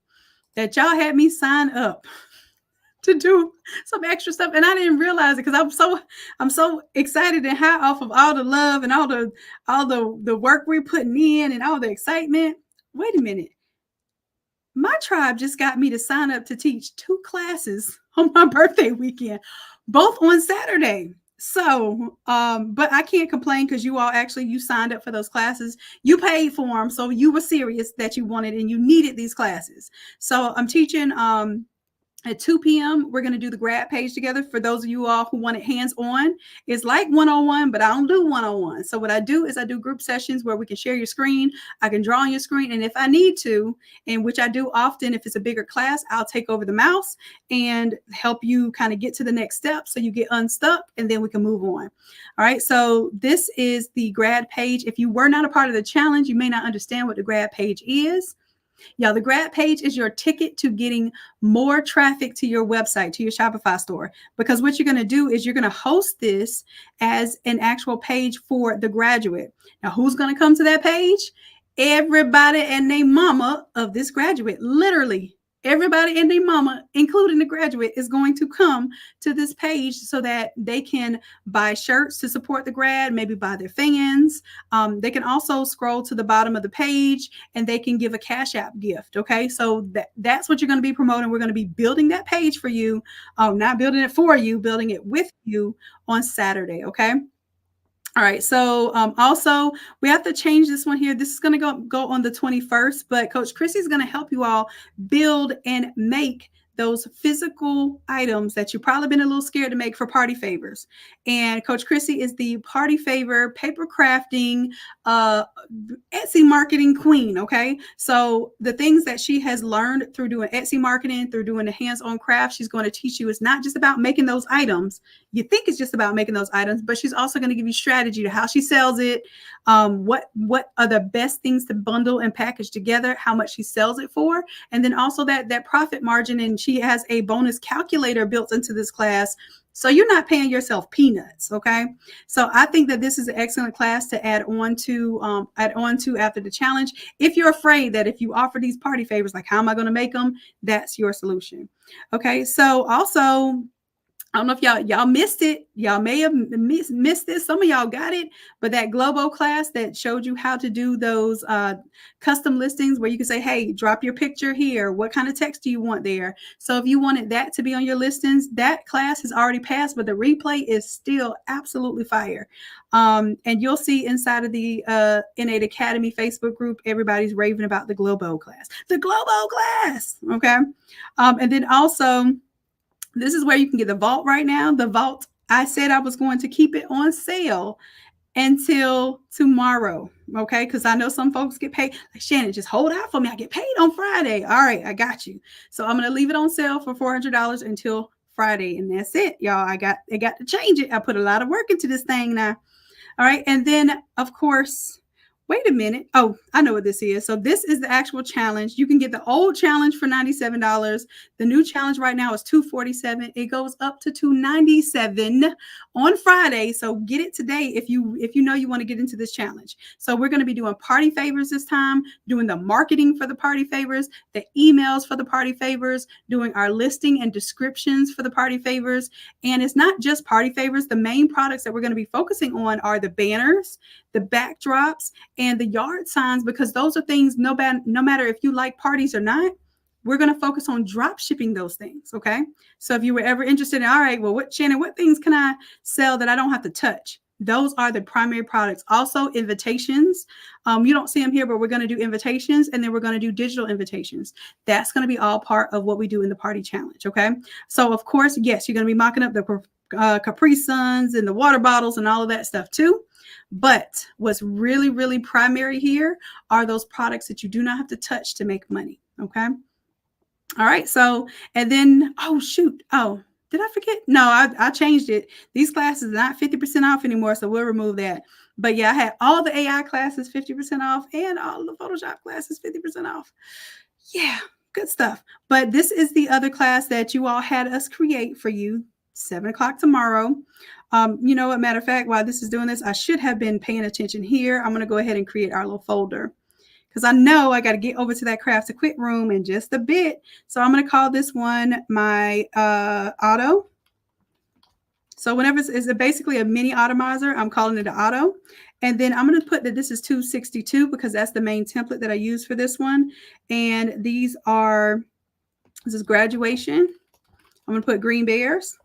that y'all had me sign up to do some extra stuff, and I didn't realize it because I'm so excited and high off of all the love and all the work we're putting in and all the excitement. Wait a minute. My tribe just got me to sign up to teach 2 classes on my birthday weekend, both on Saturday. So, but I can't complain because you all you signed up for those classes. You paid for them. So you were serious that you wanted and you needed these classes. So I'm teaching, at 2 p.m., we're going to do the grad page together. For those of you all who want it hands-on, it's like one-on-one, but I don't do one-on-one. So what I do is I do group sessions where we can share your screen. I can draw on your screen. And if I need to, and which I do often, if it's a bigger class, I'll take over the mouse and help you kind of get to the next step so you get unstuck, and then we can move on. All right. So this is the grad page. If you were not a part of the challenge, you may not understand what the grad page is. Y'all, the grad page is your ticket to getting more traffic to your website, to your Shopify store, because what you're going to do is you're going to host this as an actual page for the graduate. Now, who's going to come to that page? Everybody and their mama of this graduate. Literally, everybody and their mama, including the graduate, is going to come to this page so that they can buy shirts to support the grad, maybe buy their fans. They can also scroll to the bottom of the page and they can give a Cash App gift. Okay, so that's what you're going to be promoting. We're going to be building that page for you. Not building it for you, building it with you on Saturday. Okay. All right, so also we have to change this one here. This is going to go on the 21st, but Coach Chrissy is going to help you all build and make those physical items that you've probably been a little scared to make for party favors. And Coach Chrissy is the party favor paper crafting Etsy marketing queen. Okay, so the things that she has learned through doing Etsy marketing, through doing the hands-on craft, she's going to teach you. It's not just about making those items. You think it's just about making those items, but she's also going to give you strategy to how she sells it, what are the best things to bundle and package together, how much she sells it for, and then also that profit margin. And she has a bonus calculator built into this class, so you're not paying yourself peanuts. Okay, so I think that this is an excellent class to add on to after the challenge. If you're afraid that if you offer these party favors, like how am I going to make them, that's your solution. Okay, so also, I don't know if y'all missed it. Y'all may have missed this. Some of y'all got it, but that Globo class that showed you how to do those custom listings where you can say, hey, drop your picture here. What kind of text do you want there? So if you wanted that to be on your listings, that class has already passed, but the replay is still absolutely fire. And you'll see inside of the Innate Academy Facebook group, everybody's raving about the Globo class. The Globo class, okay? And then also, this is where you can get the vault right now. The vault, I said I was going to keep it on sale until tomorrow, okay? Because I know some folks get paid. Like, Shannon, just hold out for me. I get paid on Friday. All right, I got you. So I'm going to leave it on sale for $400 until Friday, and that's it, y'all. I got to change it. I put a lot of work into this thing now. All right, and then, of course, wait a minute. Oh, I know what this is. So this is the actual challenge. You can get the old challenge for $97. The new challenge right now is $247. It goes up to $297 on Friday. So get it today if you know you want to get into this challenge. So we're going to be doing party favors this time, doing the marketing for the party favors, the emails for the party favors, doing our listing and descriptions for the party favors. And it's not just party favors. The main products that we're going to be focusing on are the banners, the backdrops, and the yard signs, because those are things no matter if you like parties or not, we're going to focus on drop shipping those things. Okay, so if you were ever interested in, all right, well, Shannon, what things can I sell that I don't have to touch? Those are the primary products. Also, invitations. You don't see them here, but we're going to do invitations, and then we're going to do digital invitations. That's going to be all part of what we do in the party challenge. Okay, so of course, yes, you're going to be mocking up the Capri Suns and the water bottles and all of that stuff too. But what's really, really primary here are those products that you do not have to touch to make money. Okay. All right. So, and then, oh, shoot. Oh, did I forget? No, I changed it. These classes are not 50% off anymore. So we'll remove that. But yeah, I had all the AI classes 50% off and all the Photoshop classes 50% off. Yeah, good stuff. But this is the other class that you all had us create for you, 7 o'clock tomorrow. You know, a matter of fact, while this is doing this, I should have been paying attention here. I'm going to go ahead and create our little folder because I know I got to get over to that craft to quit room in just a bit. So I'm going to call this one my auto. So whenever it's basically a mini Automizer, I'm calling it an auto. And then I'm going to put that this is 262 because that's the main template that I use for this one. And this is graduation. I'm going to put green bears.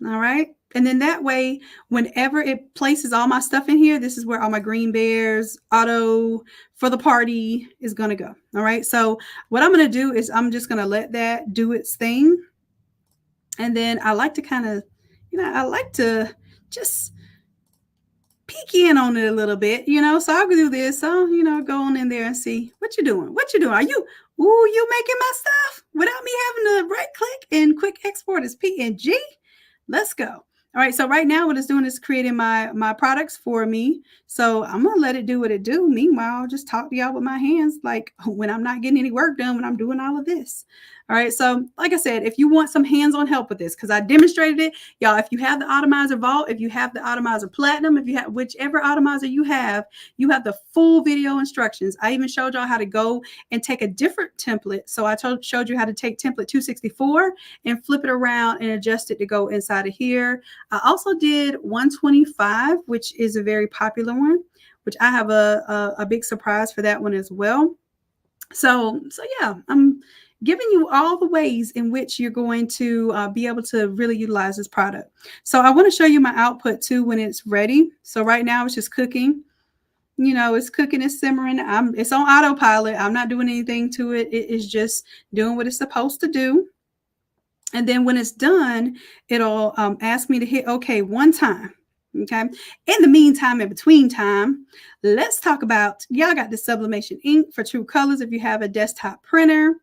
All right. And then that way, whenever it places all my stuff in here, this is where all my green bears, auto for the party is going to go. All right. So what I'm going to do is I'm just going to let that do its thing. And then I like to kind of, I like to just peek in on it a little bit, so I'll do this. So, go on in there and see what you're doing. Are you making my stuff without me having to right click and quick export as PNG? Let's go. All right, so right now what it's doing is creating my products for me. So I'm going to let it do what it do. Meanwhile, I'll just talk to y'all with my hands, like when I'm not getting any work done, when I'm doing all of this. All right, so like I said, if you want some hands-on help with this, because I demonstrated it, y'all, if you have the Automizer Vault, if you have the Automizer Platinum, if you have whichever Automizer you have the full video instructions. I even showed y'all how to go and take a different template. So I showed you how to take template 264 and flip it around and adjust it to go inside of here. I also did 125, which is a very popular one, which I have a big surprise for that one as well. So yeah, I'm giving you all the ways in which you're going to be able to really utilize this product. So I want to show you my output too when it's ready. So right now it's just cooking. It's cooking, it's simmering. It's on autopilot. I'm not doing anything to it. It is just doing what it's supposed to do. And then when it's done, it'll ask me to hit OK one time. Okay. In the meantime, in between time, let's talk about, y'all got the sublimation ink for true colors if you have a desktop printer.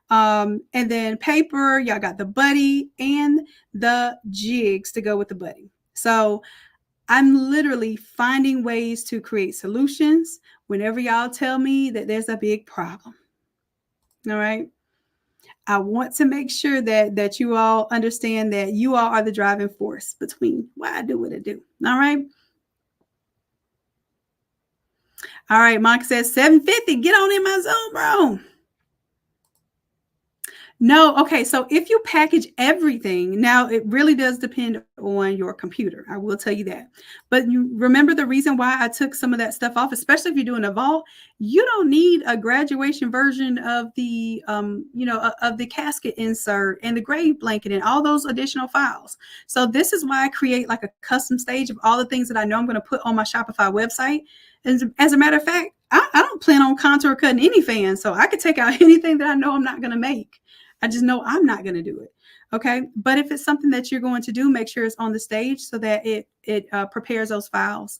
And then paper, y'all got the buddy and the jigs to go with the buddy. So I'm literally finding ways to create solutions whenever y'all tell me that there's a big problem. All right. I want to make sure that you all understand that you all are the driving force between why I do what I do. All right. All right. Monica says 750. Get on in my Zoom room. No, okay. So if you package everything, now it really does depend on your computer. I will tell you that. But you remember the reason why I took some of that stuff off, especially if you're doing a vault, you don't need a graduation version of the of the casket insert and the grave blanket and all those additional files. So this is why I create like a custom stage of all the things that I know I'm going to put on my Shopify website. And as a matter of fact, I don't plan on contour cutting any fans, so I could take out anything that I know I'm not going to make. I just know I'm not going to do it. Okay. But if it's something that you're going to do, make sure it's on the stage so that it prepares those files.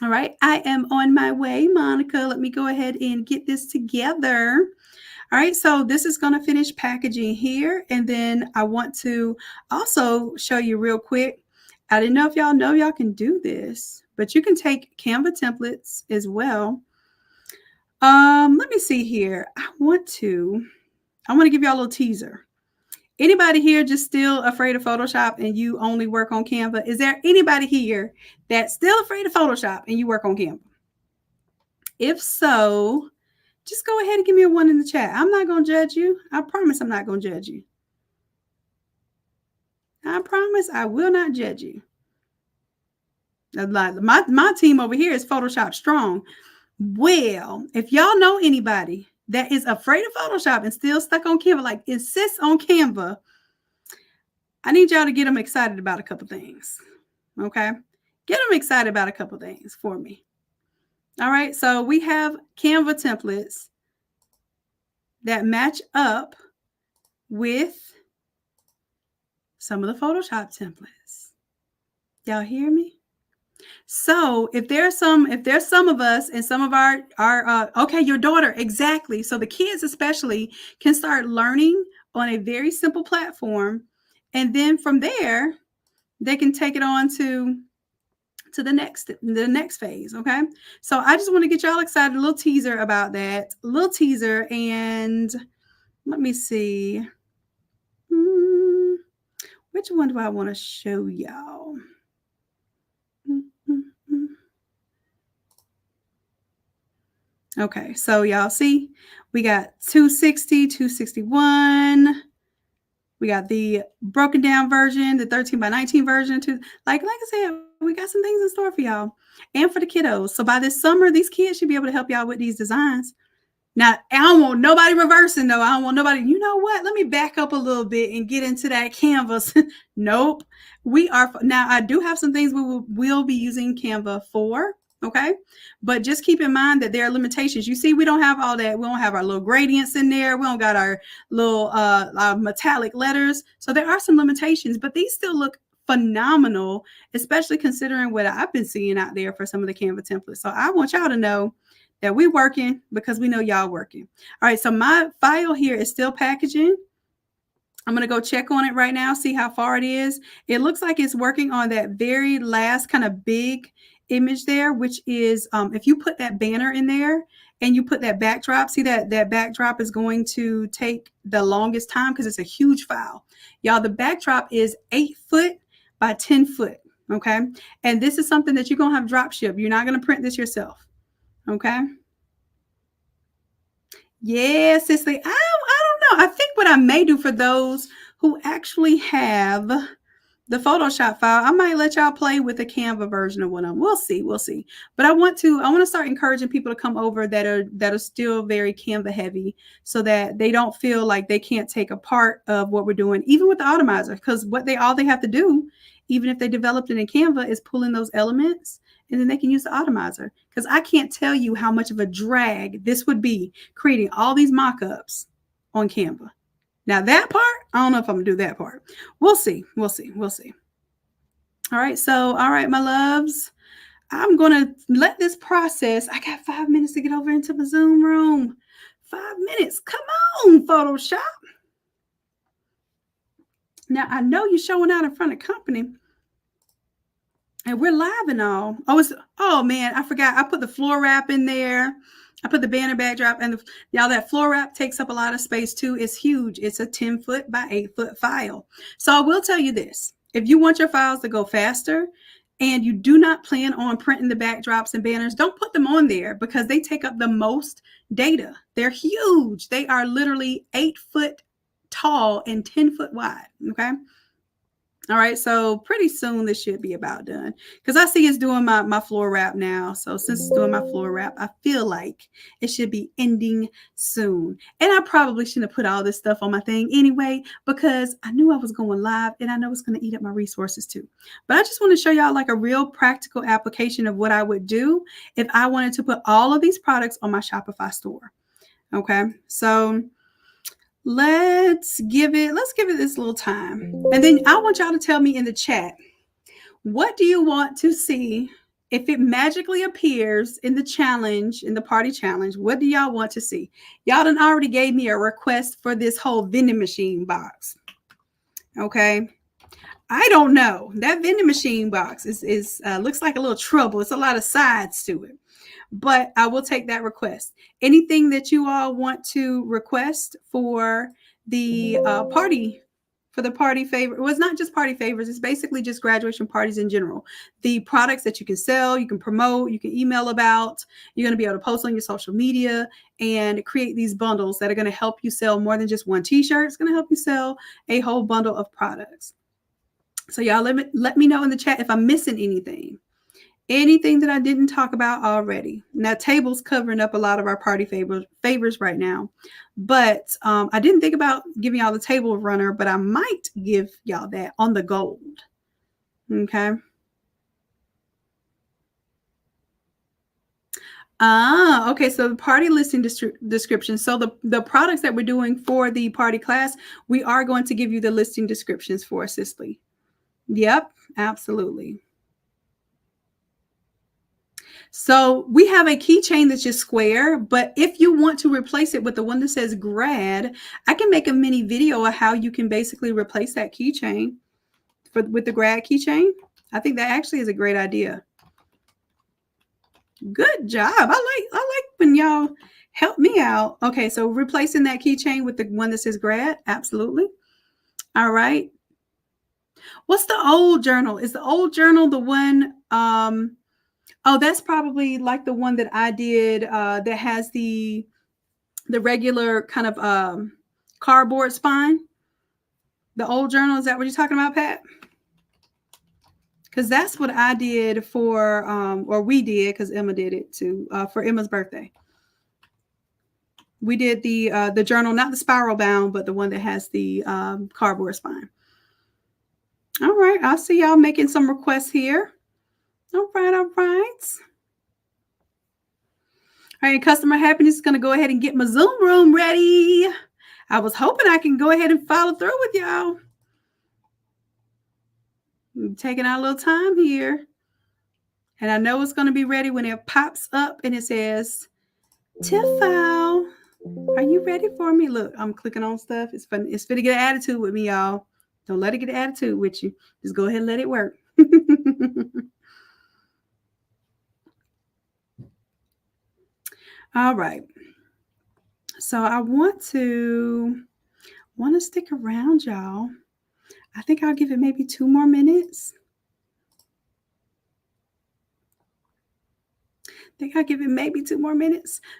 All right. I am on my way, Monica. Let me go ahead and get this together. All right. So this is going to finish packaging here. And then I want to also show you real quick. I didn't know if y'all know y'all can do this, but you can take Canva templates as well. Let me see here. I want to give y'all a little teaser. Anybody here just still afraid of Photoshop and you only work on Canva? Is there anybody here that's still afraid of Photoshop and you work on Canva? If so, just go ahead and give me a 1 in the chat. I'm not going to judge you. I promise I'm not going to judge you. I promise I will not judge you. My team over here is Photoshop strong. Well, if y'all know anybody that is afraid of Photoshop and still stuck on Canva, like insists on Canva, I need y'all to get them excited about a couple things. Okay. Get them excited about a couple things for me. All right. So we have Canva templates that match up with some of the Photoshop templates. Y'all hear me? So if there's some of us and some of our okay, your daughter, exactly. So the kids especially can start learning on a very simple platform. And then from there, they can take it on to the next phase. Okay. So I just want to get y'all excited. A little teaser about that. A little teaser. And let me see. Which one do I want to show y'all? Okay, so y'all see, we got 260, 261. We got the broken down version, the 13 by 19 version. Like I said, we got some things in store for y'all and for the kiddos. So by this summer, these kids should be able to help y'all with these designs. Now, I don't want nobody reversing, though. I don't want nobody, you know what? Let me back up a little bit and get into that canvas. Nope. Now, I do have some things we'll be using Canva for. Okay. But just keep in mind that there are limitations. You see, we don't have all that. We don't have our little gradients in there. We don't got our little metallic letters. So there are some limitations, but these still look phenomenal, especially considering what I've been seeing out there for some of the Canva templates. So I want y'all to know that we're working because we know y'all working. All right. So my file here is still packaging. I'm going to go check on it right now, see how far it is. It looks like it's working on that very last kind of big image there, which is if you put that banner in there and you put that backdrop, see that backdrop is going to take the longest time because it's a huge file. Y'all, the backdrop is 8 foot by 10 foot. Okay. And this is something that you're going to have drop ship. You're not going to print this yourself. Okay. Yeah, Cicely. I don't know. I think what I may do for those who actually have the Photoshop file, I might let y'all play with the Canva version of one of them. We'll see. We'll see. But I want to start encouraging people to come over that are still very Canva heavy so that they don't feel like they can't take a part of what we're doing, even with the Automizer, because all they have to do, even if they developed it in Canva, is pull in those elements and then they can use the Automizer. Because I can't tell you how much of a drag this would be creating all these mock-ups on Canva. Now that part, I don't know if I'm gonna do that part. We'll see. We'll see. We'll see. All right. So, all right, my loves, I'm gonna let this process. I got 5 minutes to get over into my Zoom room. 5 minutes. Come on, Photoshop. Now I know you're showing out in front of company. And we're live and all. Oh man, I forgot. I put the floor wrap in there. I put the banner backdrop, and y'all, that floor wrap takes up a lot of space too. It's huge. It's a 10-foot by 8-foot file. So I will tell you this: if you want your files to go faster, and you do not plan on printing the backdrops and banners, don't put them on there because they take up the most data. They're huge. They are literally 8-foot tall and 10-foot wide. Okay. All right, so pretty soon this should be about done because I see it's doing my floor wrap now. So since it's doing my floor wrap, I feel like it should be ending soon. And I probably shouldn't have put all this stuff on my thing anyway because I knew I was going live and I know it's going to eat up my resources too. But I just want to show y'all like a real practical application of what I would do if I wanted to put all of these products on my Shopify store. Okay, so let's give it this little time. And then I want y'all to tell me in the chat, what do you want to see if it magically appears in the challenge, in the party challenge? What do y'all want to see? Y'all done already gave me a request for this whole vending machine box. Okay. I don't know. That vending machine box is looks like a little trouble. It's a lot of sides to it. But I will take that request. Anything that you all want to request for the party, for the party favor. Well, it's not just party favors. It's basically just graduation parties in general. The products that you can sell, you can promote, you can email about. You're going to be able to post on your social media and create these bundles that are going to help you sell more than just one t-shirt. It's going to help you sell a whole bundle of products. So y'all let me know in the chat if I'm missing anything that I didn't talk about already. Now, table's covering up a lot of our party favors right now. But I didn't think about giving y'all the table runner, but I might give y'all that on the gold. Okay. Okay. So the party listing description. So the products that we're doing for the party class, we are going to give you the listing descriptions for Cicely. Yep, absolutely. So we have a keychain that's just square, but if you want to replace it with the one that says grad, I can make a mini video of how you can basically replace that keychain with the grad keychain. I think that actually is a great idea. Good job. I like when y'all help me out. Okay, so replacing that keychain with the one that says grad, absolutely. All right. What's the old journal? Is the old journal the one? Oh, that's probably like the one that I did that has the regular kind of cardboard spine. The old journal, is that what you're talking about, Pat? Because that's what I did for, or we did, because Emma did it too, for Emma's birthday. We did the journal, not the spiral bound, but the one that has the cardboard spine. All right, I see y'all making some requests here. All right, all right. All right, customer happiness is going to go ahead and get my Zoom room ready. I was hoping I can go ahead and follow through with y'all. I'm taking our little time here. And I know it's going to be ready when it pops up and it says, Tiffo, are you ready for me? Look, I'm clicking on stuff. It's fun. It's finna get an attitude with me, y'all. Don't let it get an attitude with you. Just go ahead and let it work. All right. So I want to stick around, y'all. I think I'll give it maybe 2 more minutes.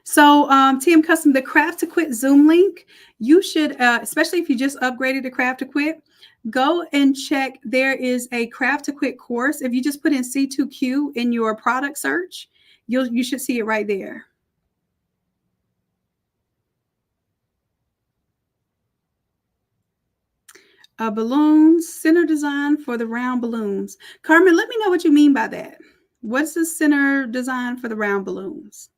So TM Custom, the Craft to Quit Zoom link, you should, especially if you just upgraded to Craft to Quit, go and check. There is a Craft to Quit course. If you just put in C2Q in your product search, you should see it right there. Balloons, center design for the round balloons. Carmen, let me know what you mean by that. What's the center design for the round balloons?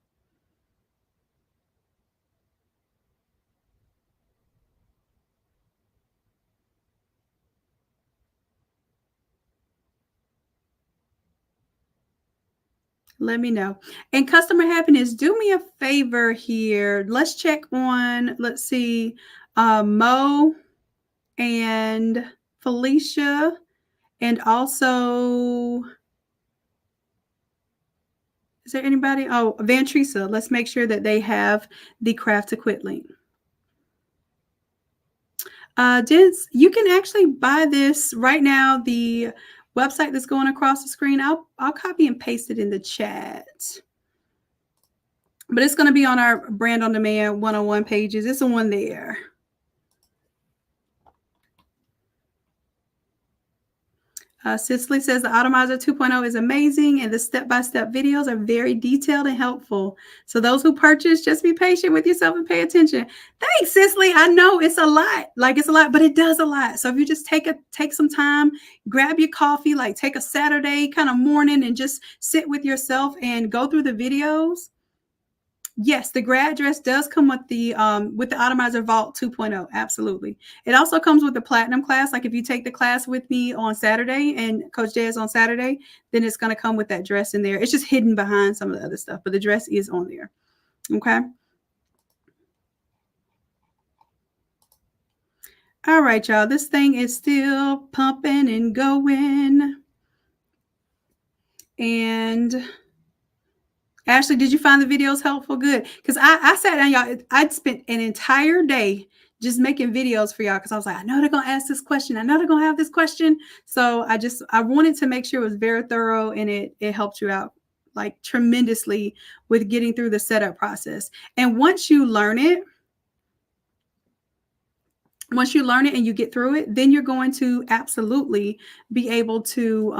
Let me know. And customer happiness, do me a favor here. Let's check on, let's see, Mo and Felicia, and also Is there anybody? Oh, Van Teresa. Let's make sure that they have the Craft to Quit link. Gents, you can actually buy this right now. The website that's going across the screen, I'll copy and paste it in the chat. But it's going to be on our Brand on Demand 101 pages. It's the one there. Cicely says the Automizer 2.0 is amazing and the step-by-step videos are very detailed and helpful. So those who purchase, just be patient with yourself and pay attention. Thanks, Cicely. I know it's a lot. Like it's a lot, but it does a lot. So if you just take some time, grab your coffee, like take a Saturday kind of morning and just sit with yourself and go through the videos. Yes, the grad dress does come with the Automizer Vault 2.0. Absolutely. It also comes with the platinum class. Like if you take the class with me on Saturday and Coach Jay is on Saturday, then it's going to come with that dress in there. It's just hidden behind some of the other stuff, but the dress is on there. Okay. All right, y'all. This thing is still pumping and going. And Ashley, did you find the videos helpful? Good. Because I sat down, y'all. I'd spent an entire day just making videos for y'all because I was like, I know they're going to ask this question. I know they're going to have this question. So I wanted to make sure it was very thorough and it helped you out like tremendously with getting through the setup process. And once you learn it and you get through it, then you're going to absolutely be able to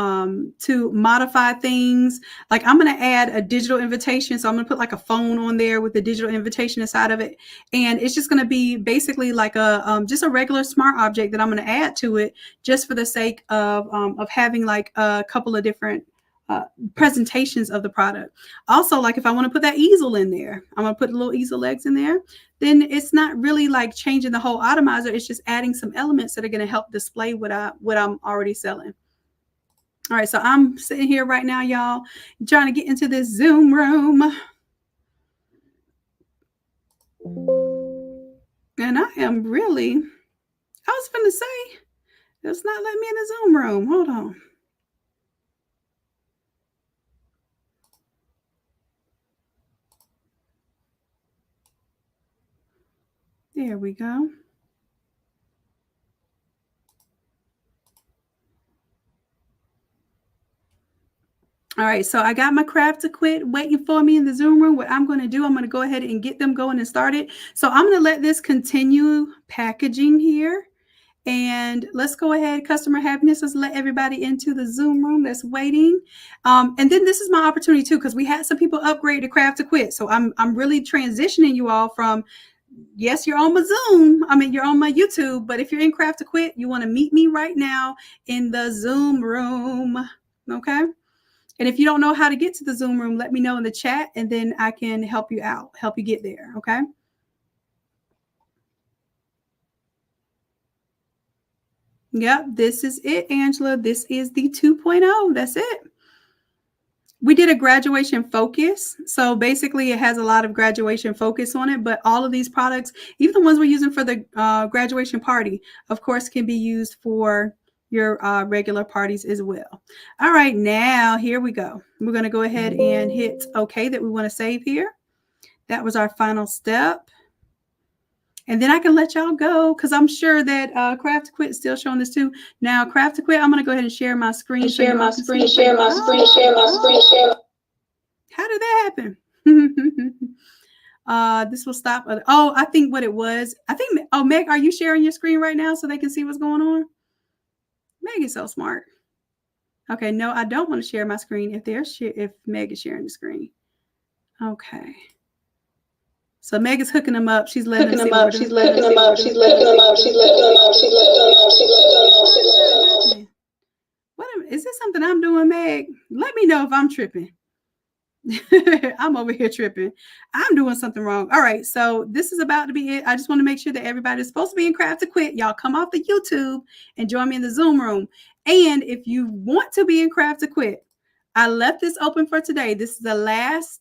modify things. Like I'm going to add a digital invitation. So I'm going to put like a phone on there with the digital invitation inside of it. And it's just going to be basically like just a regular smart object that I'm going to add to it just for the sake of having like a couple of different presentations of the product. Also, like if I want to put that easel in there, I'm going to put little easel legs in there. Then it's not really like changing the whole Automizer. It's just adding some elements that are going to help display what I'm already selling. All right, so I'm sitting here right now, y'all, trying to get into this Zoom room. And I am really, I was going to say, it's not letting me in the Zoom room. Hold on. There we go. All right, so I got my Craft to Quit waiting for me in the Zoom room. What I'm going to do, I'm going to go ahead and get them going and started. So I'm going to let this continue packaging here. And let's go ahead, customer happiness. Let's let everybody into the Zoom room that's waiting. And then this is my opportunity too, because we had some people upgrade to Craft to Quit. So I'm really transitioning you all from, yes, you're on my Zoom. I mean, you're on my YouTube, but if you're in Craft to Quit, you want to meet me right now in the Zoom room. Okay. And if you don't know how to get to the Zoom room, let me know in the chat and then I can help you out, help you get there. Okay. Yep, this is it, Angela. This is the 2.0. That's it. We did a graduation focus. So basically it has a lot of graduation focus on it, but all of these products, even the ones we're using for the graduation party, of course, can be used for your regular parties as well. All right, now here we go. We're going to go ahead and hit OK that we want to save here. That was our final step. And then I can let y'all go because I'm sure that Craft to Quit is still showing this too. Now, Craft to Quit, I'm going to go ahead and share my screen. Share my screen. How did that happen? This will stop. Oh, I think what it was. Meg, are you sharing your screen right now so they can see what's going on? Meg is so smart. Okay, no, I don't want to share my screen if Meg is sharing the screen. Okay. So Meg is hooking them up. She's letting them up. She's letting them up. She's letting them up. She's letting them up. She's letting them up. She's letting them up. What is this something I'm doing, Meg? Let me know if I'm tripping. I'm over here tripping. I'm doing something wrong. All right, so this is about to be it. I just want to make sure that everybody's supposed to be in Craft to Quit. Y'all come off the YouTube and join me in the Zoom room. And if you want to be in Craft to Quit, I left this open for today. This is the last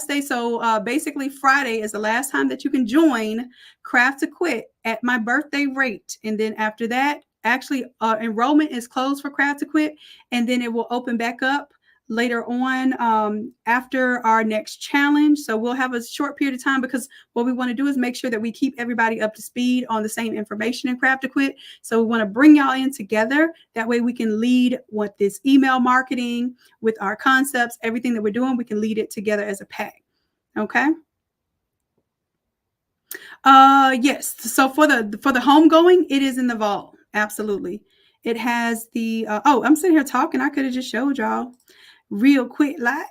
day. So basically Friday is the last time that you can join Craft to Quit at my birthday rate. And then after that, actually enrollment is closed for Craft to Quit. And then it will open back up later on after our next challenge. So we'll have a short period of time because what we want to do is make sure that we keep everybody up to speed on the same information in Craft to Quit. So we want to bring y'all in together. That way we can lead what this email marketing with our concepts, everything that we're doing, we can lead it together as a pack. Okay. Yes. So for the homegoing, it is in the vault. Absolutely. It has the oh, I'm sitting here talking. I could have just showed y'all real quick, like.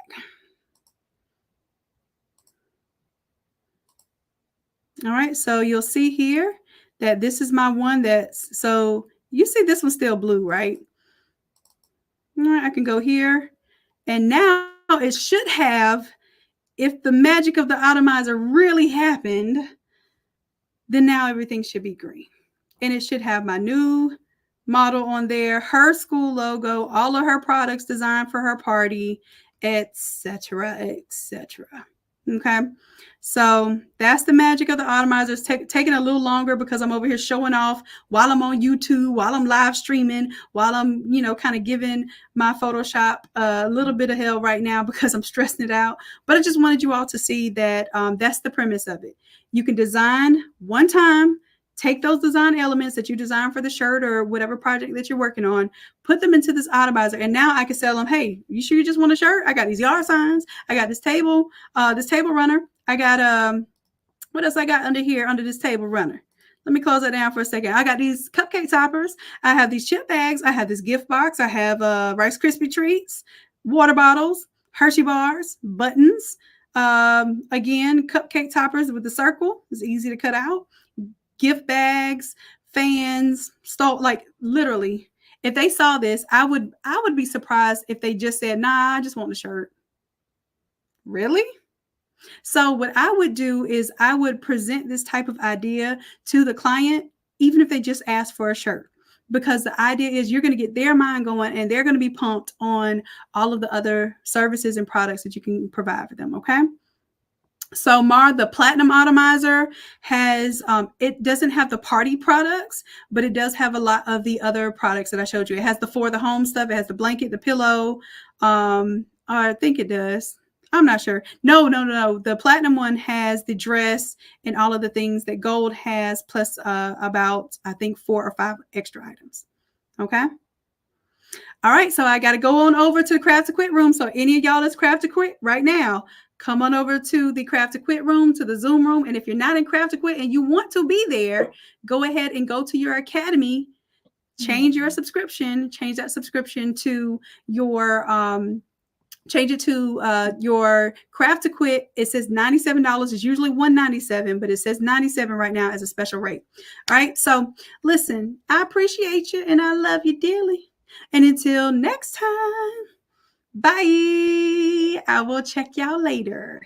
All right, so you'll see here that this is my one that's, so you see this one's still blue, right? All right, I can go here, and now it should have, if the magic of the Automizer really happened, then now everything should be green. And it should have my new model on there, her school logo, all of her products designed for her party, etc., etc. Okay, so that's the magic of the Automizer. It's taking a little longer because I'm over here showing off while I'm on YouTube, while I'm live streaming, while I'm, kind of giving my Photoshop a little bit of hell right now because I'm stressing it out. But I just wanted you all to see that that's the premise of it. You can design one time, take those design elements that you designed for the shirt or whatever project that you're working on, put them into this Automizer, and now I can sell them. Hey, you sure you just want a shirt? I got these yard signs. I got this table runner. I got what else I got under here under this table runner? Let me close that down for a second. I got these cupcake toppers. I have these chip bags. I have this gift box. I have Rice Krispie treats, water bottles, Hershey bars, buttons. Again, cupcake toppers with the circle. It's easy to cut out. Gift bags, fans, like literally. If they saw this, I would be surprised if they just said, "Nah, I just want the shirt." Really? So what I would do is I would present this type of idea to the client, even if they just ask for a shirt, because the idea is you're going to get their mind going and they're going to be pumped on all of the other services and products that you can provide for them. Okay. So the Platinum Automizer has, it doesn't have the party products, but it does have a lot of the other products that I showed you. It has the for the home stuff. It has the blanket, the pillow. I think it does. I'm not sure. No. The Platinum one has the dress and all of the things that Gold has, plus about, I think, 4 or 5 extra items. Okay. All right. So I got to go on over to the Craft to Quit room. So any of y'all that's Craft to Quit right now, come on over to the Craft to Quit room, to the Zoom room. And if you're not in Craft to Quit and you want to be there, go ahead and go to your academy, change your subscription, change that subscription to your, change it to your Craft to Quit. It says $97. It's usually $197, but it says $97 right now as a special rate. All right. So listen, I appreciate you and I love you dearly. And until next time, bye. I will check y'all later.